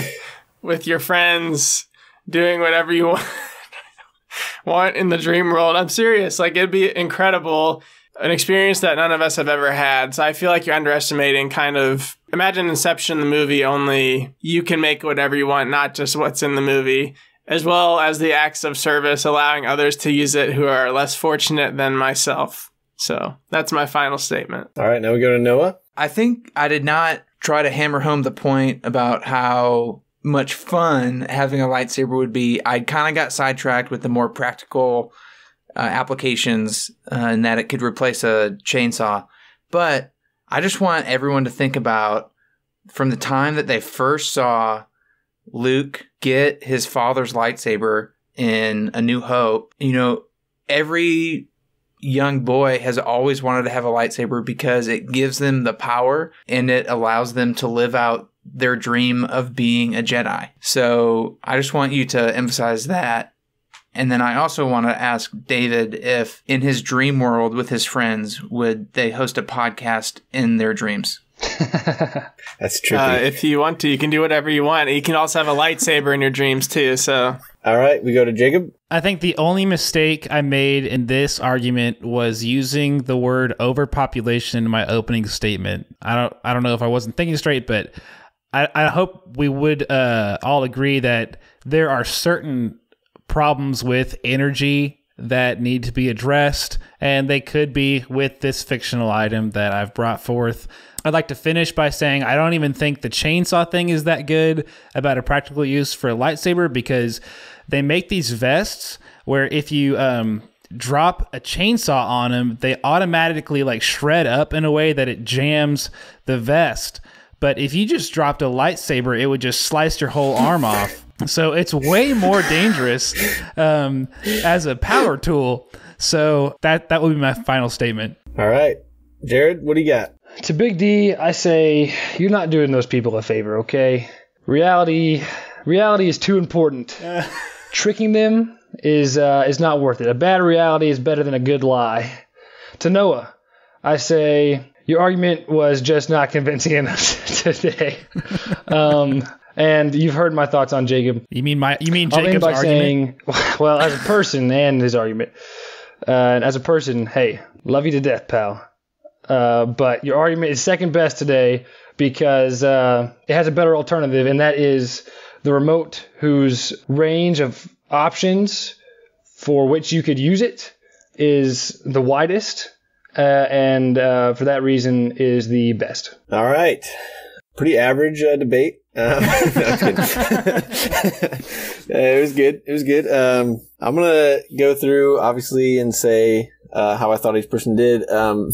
with your friends doing whatever you want in the dream world. I'm serious. Like, it'd be incredible. An experience that none of us have ever had. So I feel like you're underestimating kind of, imagine Inception, the movie, only you can make whatever you want, not just what's in the movie, as well as the acts of service, allowing others to use it who are less fortunate than myself. So that's my final statement. All right, now we go to Noah. I think I did not try to hammer home the point about how much fun having a lightsaber would be. I kind of got sidetracked with the more practical applications and that it could replace a chainsaw. But I just want everyone to think about from the time that they first saw Luke get his father's lightsaber in A New Hope. You know, every young boy has always wanted to have a lightsaber because it gives them the power and it allows them to live out their dream of being a Jedi. So I just want you to emphasize that. And then I also want to ask David if in his dream world with his friends, would they host a podcast in their dreams? That's tricky. If you want to, you can do whatever you want. You can also have a lightsaber in your dreams too. So, all right, we go to Jacob. I think the only mistake I made in this argument was using the word overpopulation in my opening statement. I don't know if I wasn't thinking straight, but I hope we would all agree that there are certain problems with energy that need to be addressed, and they could be with this fictional item that I've brought forth. I'd like to finish by saying I don't even think the chainsaw thing is that good about a practical use for a lightsaber, because they make these vests where if you drop a chainsaw on them, they automatically like shred up in a way that it jams the vest. But if you just dropped a lightsaber, it would just slice your whole arm off. So it's way more dangerous as a power tool. So that would be my final statement. All right. Jared, what do you got? To Big D, I say you're not doing those people a favor, okay? Reality is too important. Tricking them is not worth it. A bad reality is better than a good lie. To Noah, I say your argument was just not convincing enough today. And you've heard my thoughts on Jacob. You mean Jacob's I'll end by argument? saying, well, as a person and his argument, and as a person, hey, love you to death, pal. But your argument is second best today because it has a better alternative, and that is the remote whose range of options for which you could use it is the widest, and for that reason is the best. All right. Pretty average debate. No, I'm kidding. It was good. It was good. I'm going to go through, obviously, and say how I thought each person did.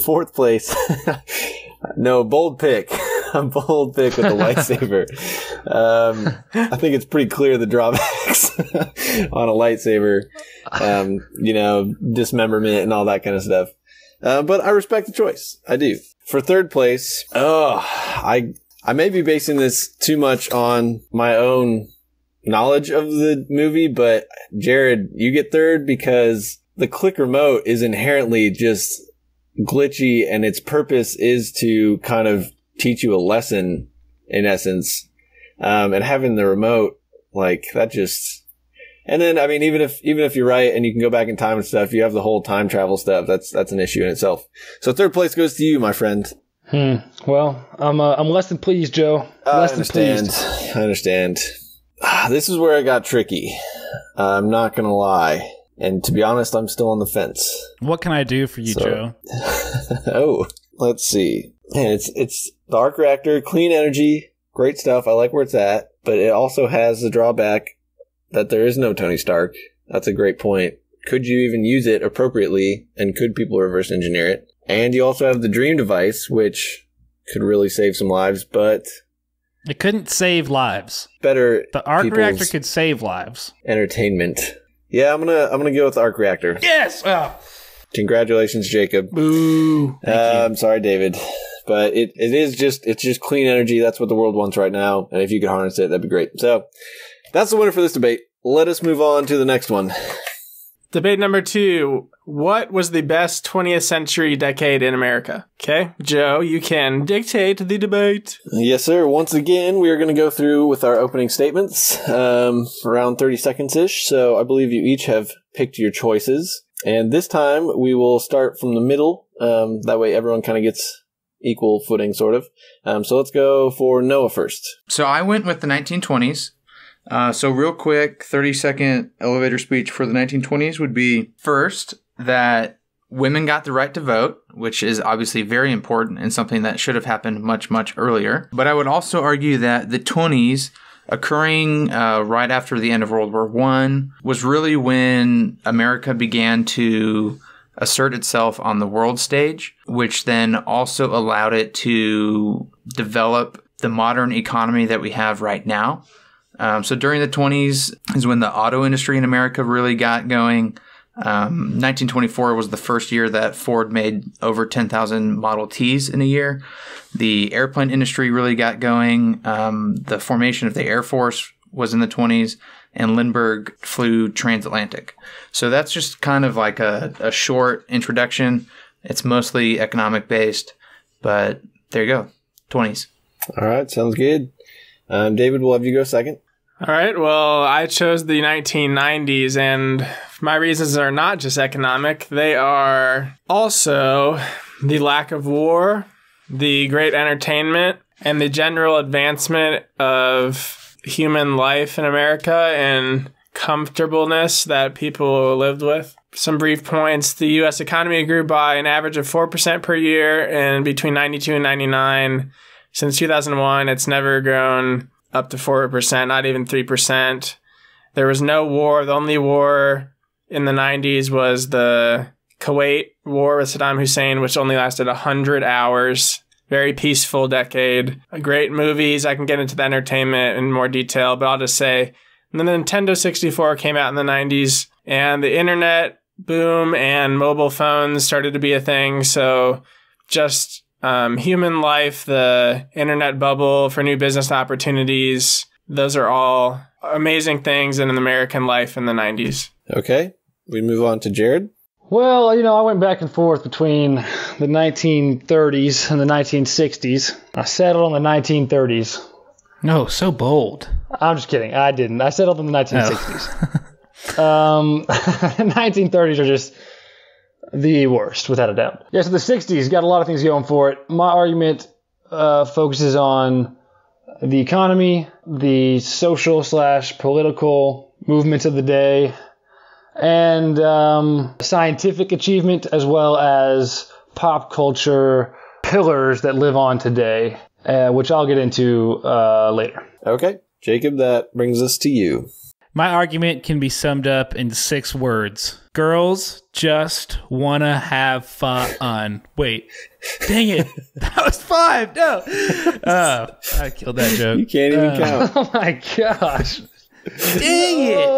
Fourth place. No, bold pick. A bold pick with the lightsaber. I think it's pretty clear the drawbacks on a lightsaber. Dismemberment and all that kind of stuff. But I respect the choice. I do. For third place, I may be basing this too much on my own knowledge of the movie, but Jared, you get third because the click remote is inherently just glitchy, and its purpose is to kind of teach you a lesson, in essence. And having the remote, like, that just... And then, I mean, even if you're right and you can go back in time and stuff, you have the whole time travel stuff. That's an issue in itself. So third place goes to you, my friend. Well, I'm less than pleased, Joe. Less than pleased. I understand. This is where it got tricky. I'm not gonna lie. And to be honest, I'm still on the fence. What can I do for you, Joe? Oh, let's see. It's the arc reactor, clean energy, great stuff. I like where it's at, but it also has the drawback that there is no Tony Stark. That's a great point. Could you even use it appropriately, and could people reverse engineer it? And you also have the Dream device, which could really save some lives, but... It couldn't save lives. Better. The arc reactor could save lives. Entertainment. Yeah, I'm gonna go with the arc reactor. Yes! Oh. Congratulations, Jacob. Boo. I'm sorry, David. But it's just clean energy. That's what the world wants right now. And if you could harness it, that'd be great. So that's the winner for this debate. Let us move on to the next one. Debate number 2. What was the best 20th century decade in America? Okay, Joe, you can dictate the debate. Yes, sir. Once again, we are going to go through with our opening statements, around 30 seconds-ish. So I believe you each have picked your choices. And this time, we will start from the middle. That way everyone kind of gets equal footing, sort of. So let's go for Noah first. So I went with the 1920s. So real quick, 30-second elevator speech for the 1920s would be, first, that women got the right to vote, which is obviously very important and something that should have happened much, much earlier. But I would also argue that the 20s, occurring right after the end of World War I, was really when America began to assert itself on the world stage, which then also allowed it to develop the modern economy that we have right now. So during the 20s is when the auto industry in America really got going. 1924 was the first year that Ford made over 10,000 Model Ts in a year. The airplane industry really got going. The formation of the Air Force was in the 20s, and Lindbergh flew transatlantic. So that's just kind of like a short introduction. It's mostly economic based, but there you go, 20s. All right, sounds good. David, we'll have you go second. All right, well, I chose the 1990s, and my reasons are not just economic. They are also the lack of war, the great entertainment, and the general advancement of human life in America and comfortableness that people lived with. Some brief points. The U.S. economy grew by an average of 4% per year in between 92 and 99. Since 2001, it's never grown up to 4%, not even 3%. There was no war. The only war in the 90s was the Kuwait War with Saddam Hussein, which only lasted 100 hours. Very peaceful decade. Great movies. I can get into the entertainment in more detail, but I'll just say the Nintendo 64 came out in the 90s, and the internet boom and mobile phones started to be a thing. So just human life, the internet bubble for new business opportunities, those are all amazing things in an American life in the 90s. Okay, we move on to Jared. Well, I went back and forth between the 1930s and the 1960s. I settled on the 1930s. No, so bold. I'm just kidding. I didn't. I settled on the 1960s. 1930s are just the worst, without a doubt. Yeah, so the 60s got a lot of things going for it. My argument focuses on the economy, the social/political movements of the day, and scientific achievement, as well as pop culture pillars that live on today, which I'll get into later. Okay, Jacob, that brings us to you. My argument can be summed up in 6 words. Girls just wanna have fun. Wait, dang it. That was 5. No. I killed that joke. You can't even count. Oh my gosh. Dang it.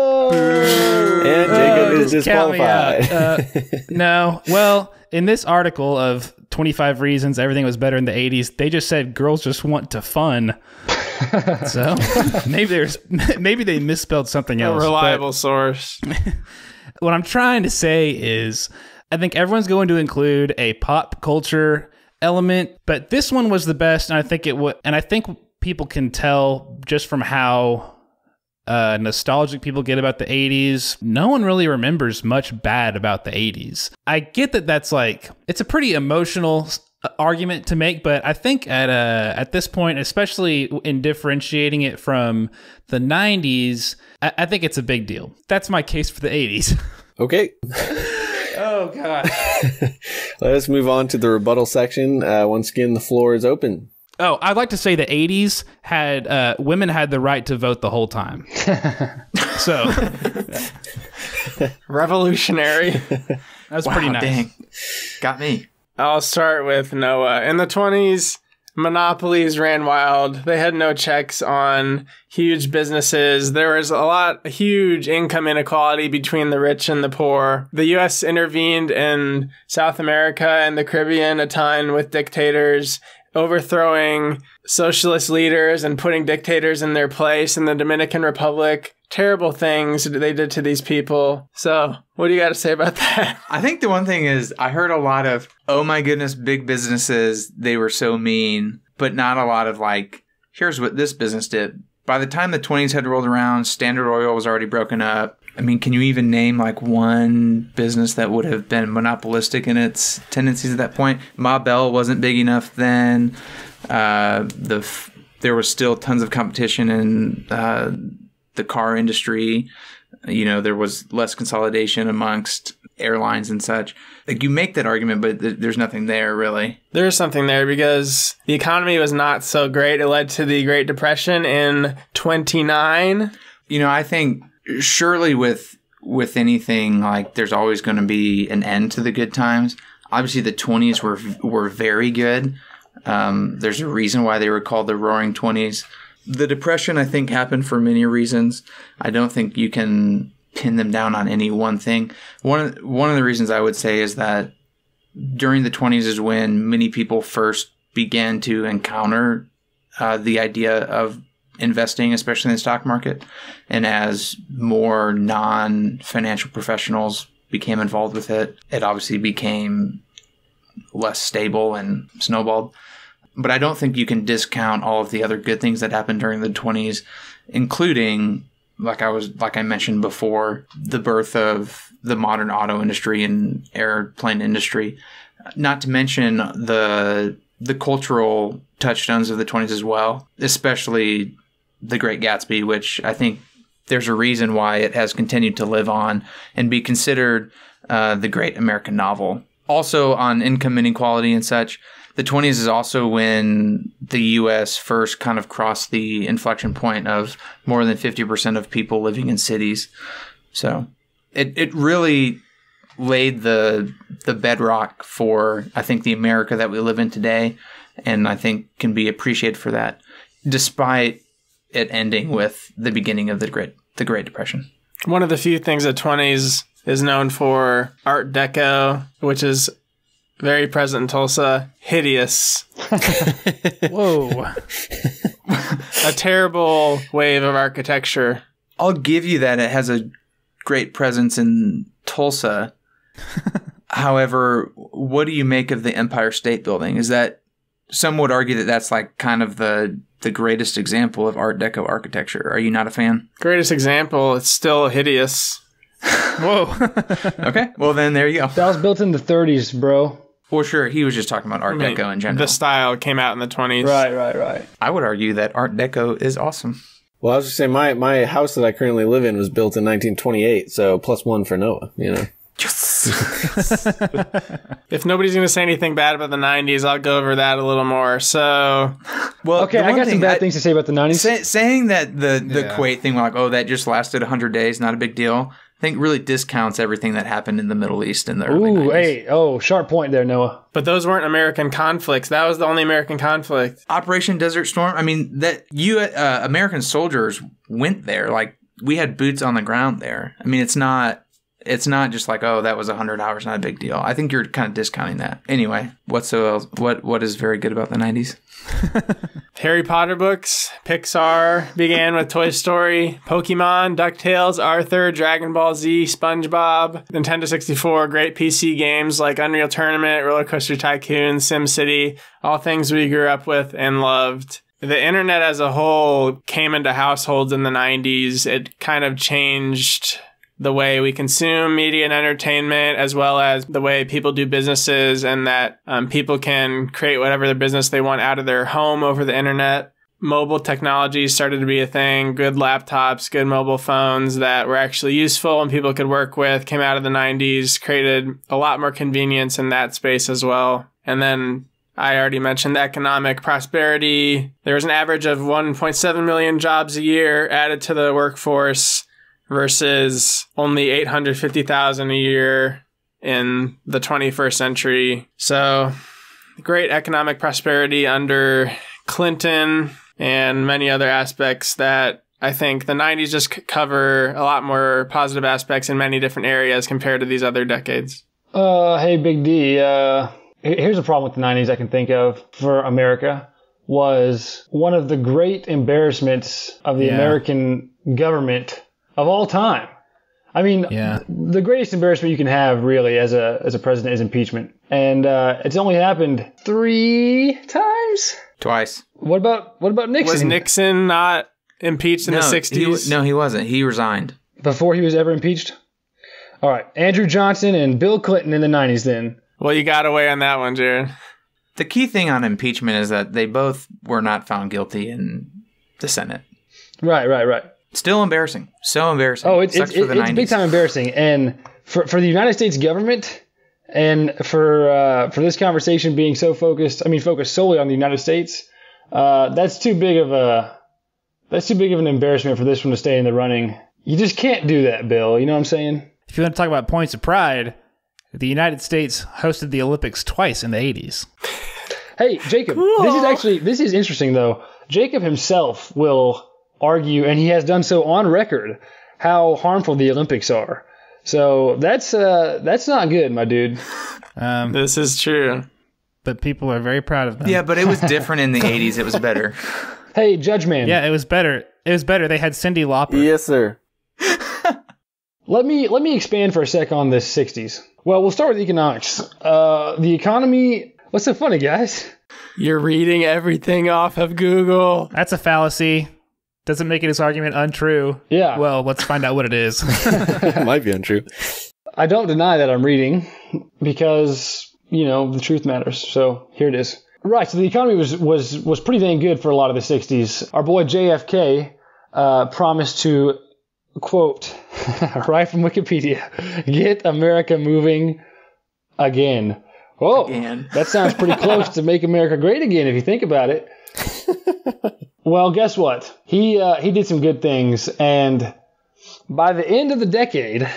And Jacob is disqualified. No. Well, in this article of 25 reasons everything was better in the 80s, they just said girls just want to fun. So maybe they misspelled something else. A reliable source. What I'm trying to say is I think everyone's going to include a pop culture element, but this one was the best, and I think it would, and I think people can tell just from how nostalgic people get about the 80s. No one really remembers much bad about the 80s. I get that that's like, it's a pretty emotional argument to make, but I think at this point, especially in differentiating it from the 90s, I think it's a big deal. That's my case for the 80s. Okay. Oh, God. Let us move on to the rebuttal section. Once again, the floor is open. Oh, I'd like to say the 80s had women had the right to vote the whole time. So revolutionary. That's pretty nice. Dang. Got me. I'll start with Noah. In the 20s, monopolies ran wild. They had no checks on huge businesses. There was a huge income inequality between the rich and the poor. The U.S. intervened in South America and the Caribbean a ton with dictators, overthrowing socialist leaders and putting dictators in their place. In the Dominican Republic, terrible things they did to these people. So what do you got to say about that? I think the one thing is I heard a lot of, oh my goodness, big businesses, they were so mean, but not a lot of like, here's what this business did. By the time the 20s had rolled around, Standard Oil was already broken up. I mean, can you even name like one business that would have been monopolistic in its tendencies at that point? Ma Bell wasn't big enough then. There was still tons of competition in the car industry. You know, there was less consolidation amongst airlines and such. Like, you make that argument, but there's nothing there really. There's something there because the economy was not so great. It led to the Great Depression in 29. You know, I think surely with anything, like, there's always going to be an end to the good times. Obviously, the 20s were very good. There's a reason why they were called the Roaring 20s. The Depression, I think, happened for many reasons. I don't think you can pin them down on any one thing. One of the reasons I would say is that during the 20s is when many people first began to encounter the idea of investing, especially in the stock market. And as more non-financial professionals became involved with it, it obviously became less stable and snowballed. But I don't think you can discount all of the other good things that happened during the 20s, including, like I mentioned before, the birth of the modern auto industry and airplane industry. Not to mention the cultural touchstones of the 20s as well, especially The Great Gatsby, which I think there's a reason why it has continued to live on and be considered the great American novel. Also on income inequality and such, the 20s is also when the U.S. first kind of crossed the inflection point of more than 50% of people living in cities. So it really laid the bedrock for, I think, the America that we live in today, and I think can be appreciated for that, despite it ending with the beginning of the Great Depression. One of the few things the 20s is known for, Art Deco, which is very present in Tulsa. Hideous. Whoa. A terrible wave of architecture. I'll give you that it has a great presence in Tulsa. However, what do you make of the Empire State Building? Is that, some would argue that that's like kind of the greatest example of Art Deco architecture. Are you not a fan? Greatest example, it's still hideous. Whoa. Okay, well then there you go. That was built in the 30s, bro. Well, sure, he was just talking about Art Deco in general. The style came out in the 20s. Right. I would argue that Art Deco is awesome. Well, I was just saying, my house that I currently live in was built in 1928, so +1 for Noah, you know. Yes. If nobody's going to say anything bad about the 90s, I'll go over that a little more. So, well, okay, I got some bad things to say about the 90s. Saying that the Kuwait thing, like, oh, that just lasted 100 days, not a big deal, I think really discounts everything that happened in the Middle East in the early 90s. Sharp point there, Noah. But those weren't American conflicts. That was the only American conflict. Operation Desert Storm. I mean, that American soldiers went there. Like, we had boots on the ground there. I mean, it's not just like, oh, that was 100 hours, not a big deal. I think you're kind of discounting that. Anyway, what is very good about the 90s? Harry Potter books. Pixar began with Toy Story, Pokemon, DuckTales, Arthur, Dragon Ball Z, SpongeBob, Nintendo 64, great PC games like Unreal Tournament, Roller Coaster Tycoon, SimCity, all things we grew up with and loved. The internet as a whole came into households in the 90s. It kind of changed the way we consume media and entertainment, as well as the way people do businesses, and that people can create whatever their business they want out of their home over the internet. Mobile technology started to be a thing. Good laptops, good mobile phones that were actually useful and people could work with came out of the 90s, created a lot more convenience in that space as well. And then I already mentioned the economic prosperity. There was an average of 1.7 million jobs a year added to the workforce, versus only 850,000 a year in the 21st century. So, great economic prosperity under Clinton and many other aspects that I think the 90s just cover a lot more positive aspects in many different areas compared to these other decades. Hey, Big D. Here's a problem with the 90s I can think of for America. Was one of the great embarrassments of the American government of all time. I mean, the greatest embarrassment you can have, really, as a president is impeachment. And it's only happened 3 times? Twice. What about Nixon? Was Nixon not impeached in the 60s? He wasn't. He resigned. Before he was ever impeached? All right. Andrew Johnson and Bill Clinton in the 90s then. Well, you got away on that one, Jared. The key thing on impeachment is that they both were not found guilty in the Senate. Right. Still embarrassing. So embarrassing. Oh, it's big time embarrassing. And for the United States government, and for this conversation being focused solely on the United States, that's too big of an embarrassment for this one to stay in the running. You just can't do that, Bill. You know what I'm saying? If you want to talk about points of pride, the United States hosted the Olympics twice in the 80s. Hey, Jacob, cool. This is interesting though. Jacob himself will argue, and he has done so on record, how harmful the Olympics are. So that's not good, my dude. This is true. But people are very proud of them. Yeah, but it was different in the 80s. It was better. Hey, Judge Man. Yeah, it was better. They had Cyndi Lauper. Yes, sir. Let me expand for a sec on this 60s. Well, we'll start with economics. The economy. What's so funny, guys? You're reading everything off of Google. That's a fallacy. Doesn't make his argument untrue. Yeah. Well, let's find out what it is. It might be untrue. I don't deny that I'm reading because, the truth matters. So here it is. Right. So the economy was pretty dang good for a lot of the 60s. Our boy JFK promised to, quote, right from Wikipedia, get America moving again. Oh, Again. That sounds pretty close to make America great again if you think about it. Well, guess what? He did some good things, and by the end of the decade,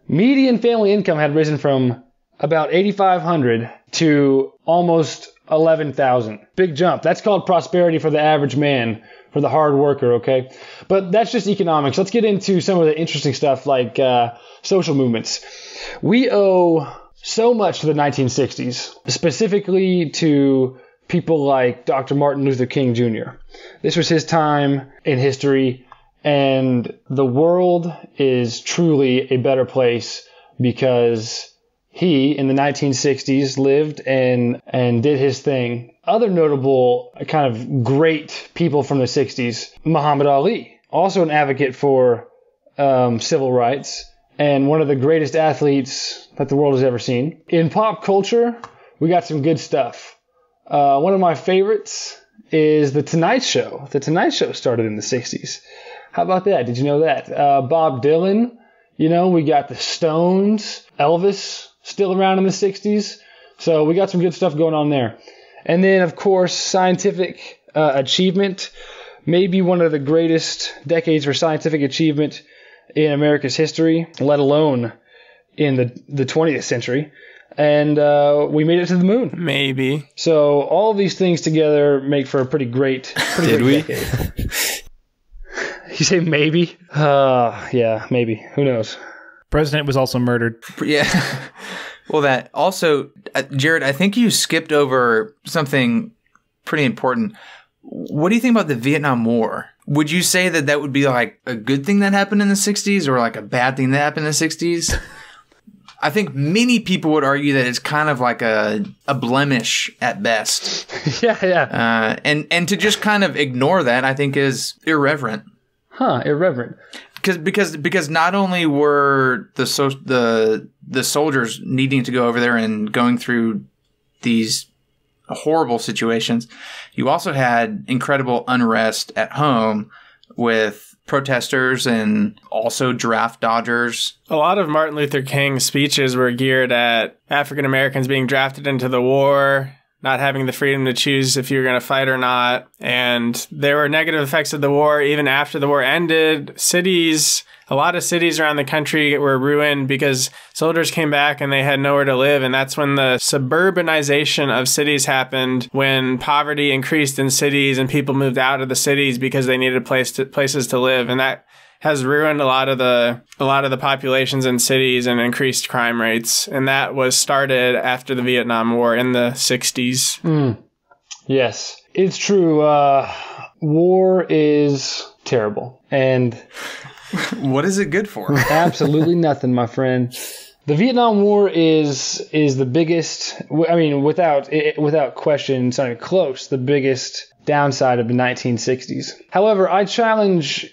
median family income had risen from about $8,500 to almost $11,000. Big jump. That's called prosperity for the average man, for the hard worker, okay? But that's just economics. Let's get into some of the interesting stuff like social movements. We owe so much to the 1960s, specifically to people like Dr. Martin Luther King Jr. This was his time in history, and the world is truly a better place because he, in the 1960s, lived and did his thing. Other notable kind of great people from the 60s, Muhammad Ali, also an advocate for civil rights, and one of the greatest athletes that the world has ever seen. In pop culture, we got some good stuff. One of my favorites is The Tonight Show. The Tonight Show started in the 60s. How about that? Did you know that? Bob Dylan, we got the Stones, Elvis, still around in the 60s. So we got some good stuff going on there. And then, of course, scientific achievement. Maybe one of the greatest decades for scientific achievement in America's history, let alone in the 20th century. And we made it to the moon. Maybe. So all of these things together make for a pretty great decade. You say maybe? Yeah, maybe. Who knows? President was also murdered. Yeah. Well, that also, Jared, I think you skipped over something pretty important. What do you think about the Vietnam War? Would you say that would be like a good thing that happened in the 60s or like a bad thing that happened in the 60s? I think many people would argue that it's kind of like a blemish at best. Yeah. And to just kind of ignore that, I think is irreverent. Irreverent. Because not only were the soldiers needing to go over there and going through these horrible situations, you also had incredible unrest at home with protesters and also draft dodgers. A lot of Martin Luther King's speeches were geared at African Americans being drafted into the war, not having the freedom to choose if you were going to fight or not. And there were negative effects of the war even after the war ended. A lot of cities around the country were ruined because soldiers came back and they had nowhere to live. And that's when the suburbanization of cities happened, when poverty increased in cities and people moved out of the cities because they needed places to live. And that has ruined a lot of the populations in cities and increased crime rates. And that was started after the Vietnam War in the 60s. Yes, it's true. War is terrible. And what is it good for? Absolutely nothing, my friend. The Vietnam War is the biggest, I mean, without question, it's not even close, the biggest downside of the 1960s. However, I don't challenge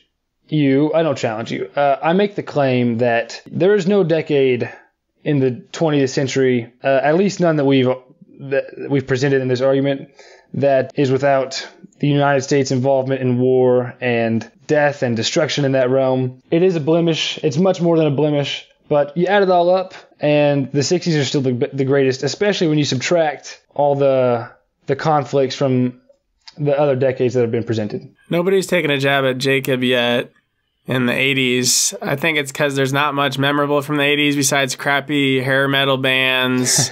you. I make the claim that there is no decade in the 20th century, at least none that we've presented in this argument, that is without the United States' involvement in war and death and destruction in that realm. It is a blemish. It's much more than a blemish. But you add it all up, and the 60s are still the greatest, especially when you subtract all the conflicts from the other decades that have been presented. Nobody's taken a jab at Jacob yet in the 80s. I think it's because there's not much memorable from the 80s besides crappy hair metal bands.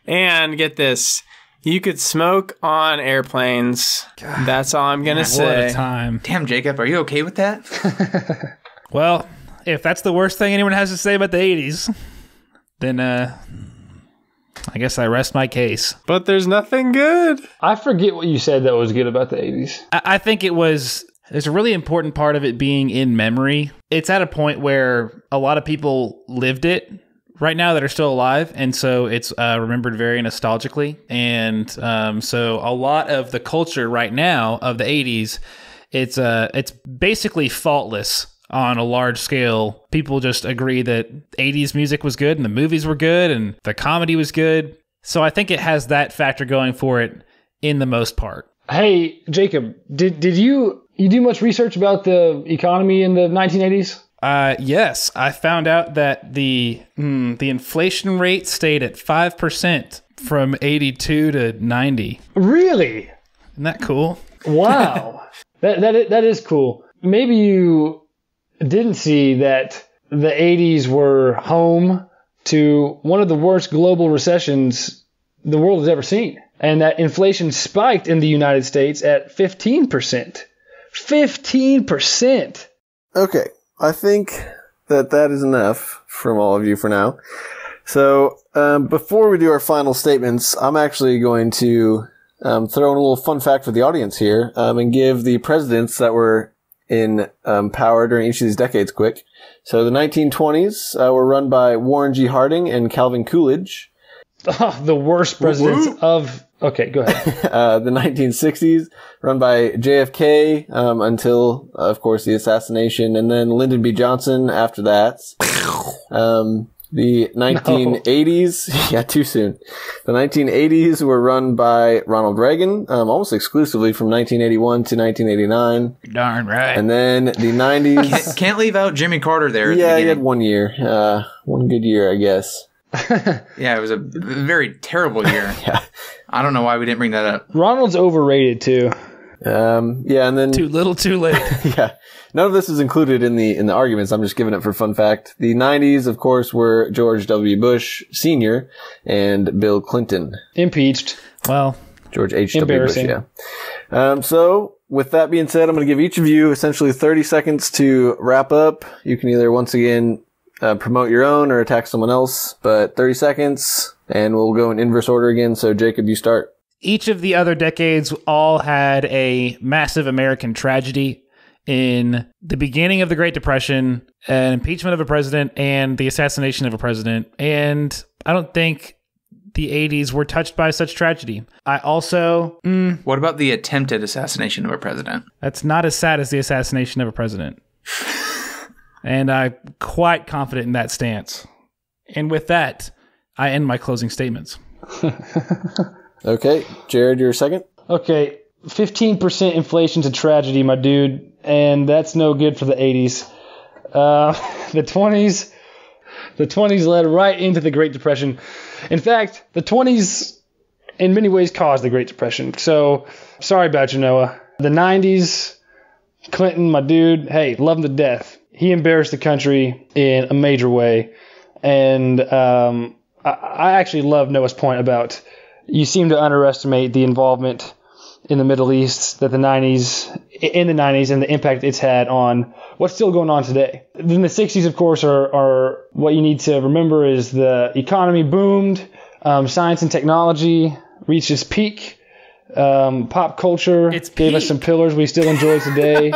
And get this, you could smoke on airplanes. God, that's all I'm going to say. What a time. Damn, Jacob, are you okay with that? Well, if that's the worst thing anyone has to say about the 80s, then I guess I rest my case. But there's nothing good. I forget what you said that was good about the 80s. I think there's a really important part of it being in memory. It's at a point where a lot of people lived it right now that are still alive, and so it's remembered very nostalgically. And so a lot of the culture right now of the 80s, it's basically faultless on a large scale. People just agree that 80s music was good and the movies were good and the comedy was good. So I think it has that factor going for it in the most part. Hey, Jacob, did you do much research about the economy in the 1980s? Yes, I found out that the inflation rate stayed at 5% from 82 to 90. Really? Isn't that cool? Wow. That is cool. Maybe you didn't see that the 80s were home to one of the worst global recessions the world has ever seen. And that inflation spiked in the United States at 15%. 15%! Okay, I think that is enough from all of you for now. So, before we do our final statements, I'm actually going to throw in a little fun fact for the audience here, and give the presidents that were in power during each of these decades quick. So the 1920s were run by Warren G. Harding and Calvin Coolidge. The worst presidents of... Okay, go ahead. The 1960s run by JFK until, of course, the assassination, and then Lyndon B. Johnson after that. The 1980s, yeah, too soon. The 1980s were run by Ronald Reagan, almost exclusively from 1981 to 1989. Darn right. And then the 90s. Can't leave out Jimmy Carter there. Yeah, he had 1 year. One good year, I guess. Yeah, it was a very terrible year. Yeah. I don't know why we didn't bring that up. Ronald's overrated, too. Yeah, and then... Too little, too late. Yeah. None of this is included in the arguments. I'm just giving it for fun fact. The 90s, of course, were George W. Bush Sr. and Bill Clinton. Impeached. Well, George H.W. Bush, yeah. So, with that being said, I'm going to give each of you essentially 30 seconds to wrap up. You can either, once again, promote your own or attack someone else, but 30 seconds, and we'll go in inverse order again. So, Jacob, you start. Each of the other decades all had a massive American tragedy. In the beginning of the Great Depression, an impeachment of a president, and the assassination of a president. And I don't think the 80s were touched by such tragedy. I also... What about the attempted assassination of a president? That's not as sad as the assassination of a president. And I'm quite confident in that stance. And with that, I end my closing statements. Okay. Jared, you're second? Okay. 15% inflation's a tragedy, my dude. And that's no good for the 80s. The 20s led right into the Great Depression. In fact, the 20s in many ways caused the Great Depression. So, sorry about you, Noah. The 90s, Clinton, my dude, hey, love him to death. He embarrassed the country in a major way. And I actually love Noah's point about you seem to underestimate the involvement in the Middle East in the 90s and the impact it's had on what's still going on today. Then the 60s, of course, are what you need to remember is the economy boomed, science and technology reached its peak, pop culture gave us some pillars we still enjoy today.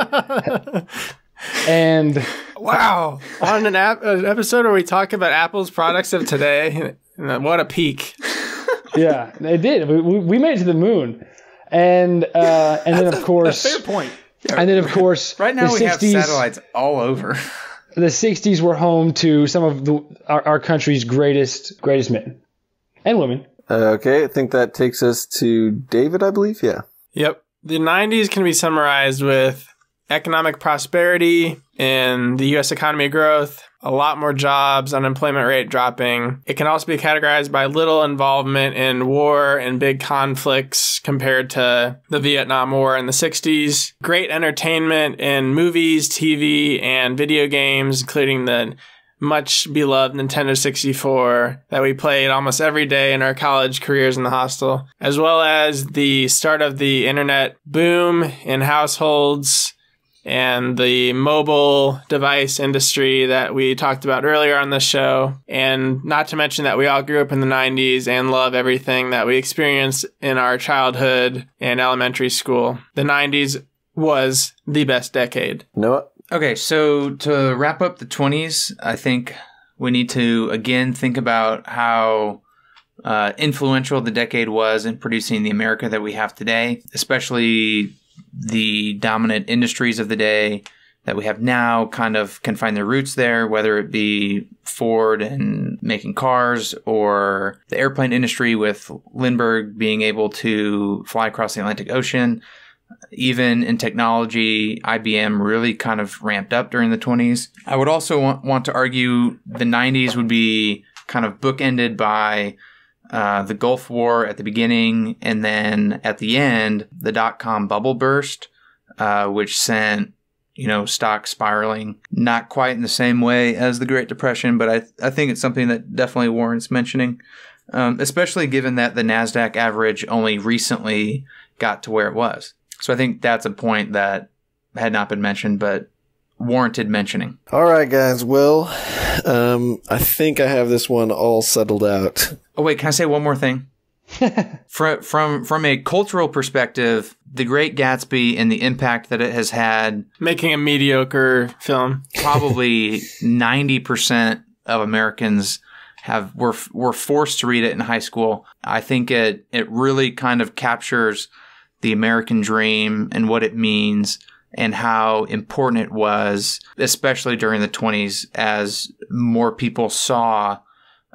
And wow, on an episode where we talk about Apple's products of today, what a peak. Yeah, it did. We made it to the moon. And then of course, fair point. And then of course, right now the we 60s, have satellites all over. The 60s were home to some of our country's greatest men and women. Okay, I think that takes us to David, I believe. Yeah. Yep. The 90s can be summarized with economic prosperity and the U.S. economy growth, a lot more jobs, unemployment rate dropping. It can also be categorized by little involvement in war and big conflicts compared to the Vietnam War in the 60s. Great entertainment in movies, TV, and video games, including the much beloved Nintendo 64 that we played almost every day in our college careers in the hostel, as well as the start of the internet boom in households and the mobile device industry that we talked about earlier on the show. And not to mention that we all grew up in the 90s and love everything that we experienced in our childhood and elementary school. The 90s was the best decade. Noah? Okay, so to wrap up the 20s, I think We need to, again, think about how influential the decade was in producing the America that we have today, especially the dominant industries of the day that we have now kind of can find their roots there, whether it be Ford and making cars or the airplane industry with Lindbergh being able to fly across the Atlantic Ocean. Even in technology, IBM really kind of ramped up during the 20s. I would also want to argue the 90s would be kind of bookended by the Gulf War at the beginning, and then at the end, the dot-com bubble burst, which sent stock spiraling, not quite in the same way as the Great Depression, but I think it's something that definitely warrants mentioning, especially given that the NASDAQ average only recently got to where it was. So I think that's a point that had not been mentioned, but warranted mentioning. All right, guys. Well, I think I have this one all settled out. Oh, wait, can I say one more thing? From a cultural perspective, The Great Gatsby and the impact that it has had, making a mediocre film, probably 90% of Americans were forced to read it in high school. I think it really kind of captures the American dream and what it means and how important it was, especially during the 20s, as more people saw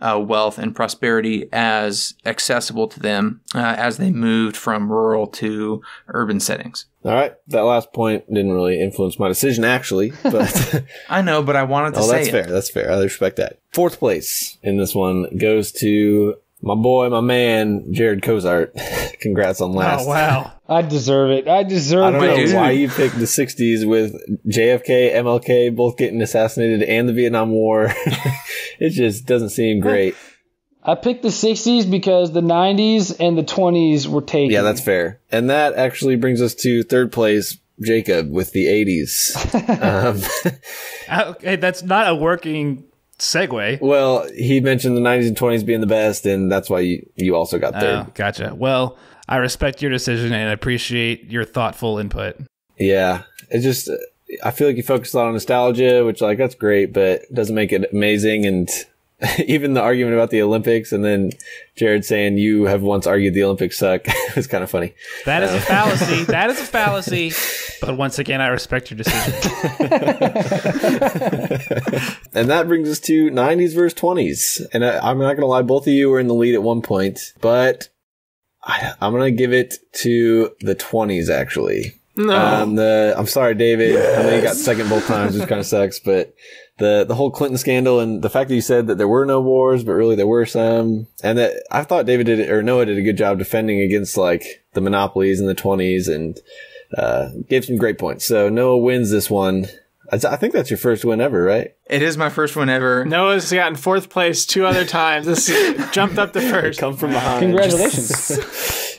wealth and prosperity as accessible to them as they moved from rural to urban settings. All right. That last point didn't really influence my decision, actually. But I know, but I wanted to say that's fair. That's fair. I respect that. Fourth place in this one goes to my boy, my man, Jared Cozart. Congrats on last. Oh, wow. I deserve it. I don't know why you picked the 60s with JFK, MLK both getting assassinated and the Vietnam War. It just doesn't seem great. I picked the 60s because the 90s and the 20s were taken. Yeah, that's fair. And that actually brings us to third place, Jacob, with the 80s. Okay, that's not a working segue. Well, he mentioned the 90s and 20s being the best, and that's why you also got third. Oh, gotcha. Well, I respect your decision and appreciate your thoughtful input. Yeah, I feel like you focused a lot on nostalgia, which that's great, but it doesn't make it amazing. And even the argument about the Olympics, and then Jared saying you have once argued the Olympics suck, was kind of funny. That is a fallacy. That is a fallacy. But once again, I respect your decision. And that brings us to 90s versus 20s. And I'm not going to lie, both of you were in the lead at one point, but I'm going to give it to the 20s, actually. No. I'm sorry, David. I know you got second both times, which kind of sucks, but the whole Clinton scandal and the fact that you said that there were no wars, but really there were some, and that I thought Noah did a good job defending against the monopolies in the 20s and gave some great points. So Noah wins this one. I think that's your first win ever, right? It is my first one ever. Noah's gotten fourth place 2 other times. This jumped up to first. Come from behind. Congratulations.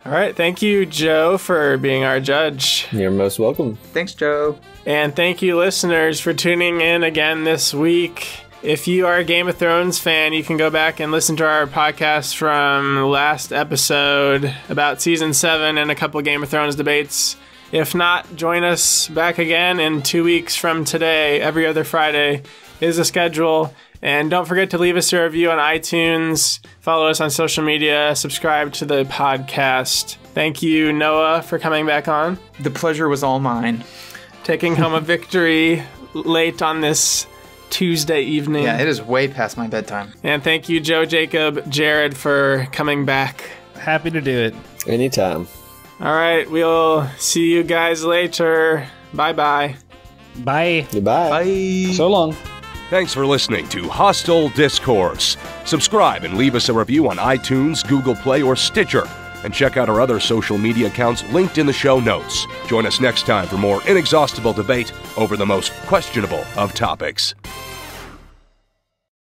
All right. Thank you, Joe, for being our judge. You're most welcome. Thanks, Joe. And thank you, listeners, for tuning in again this week. If you are a Game of Thrones fan, you can go back and listen to our podcast from the last episode about Season 7 and a couple of Game of Thrones debates. If not, join us back again in 2 weeks from today. Every other Friday is the schedule. And don't forget to leave us a review on iTunes, follow us on social media, subscribe to the podcast. Thank you, Noah, for coming back on. The pleasure was all mine. Taking home a victory late on this Tuesday evening. Yeah, it is way past my bedtime. And thank you, Joe, Jacob, Jared, for coming back. Happy to do it. Anytime. All right, we'll see you guys later. Bye-bye. Bye. Goodbye. Bye. So long. Thanks for listening to Hostel Discourse. Subscribe and leave us a review on iTunes, Google Play, or Stitcher. And check out our other social media accounts linked in the show notes. Join us next time for more inexhaustible debate over the most questionable of topics.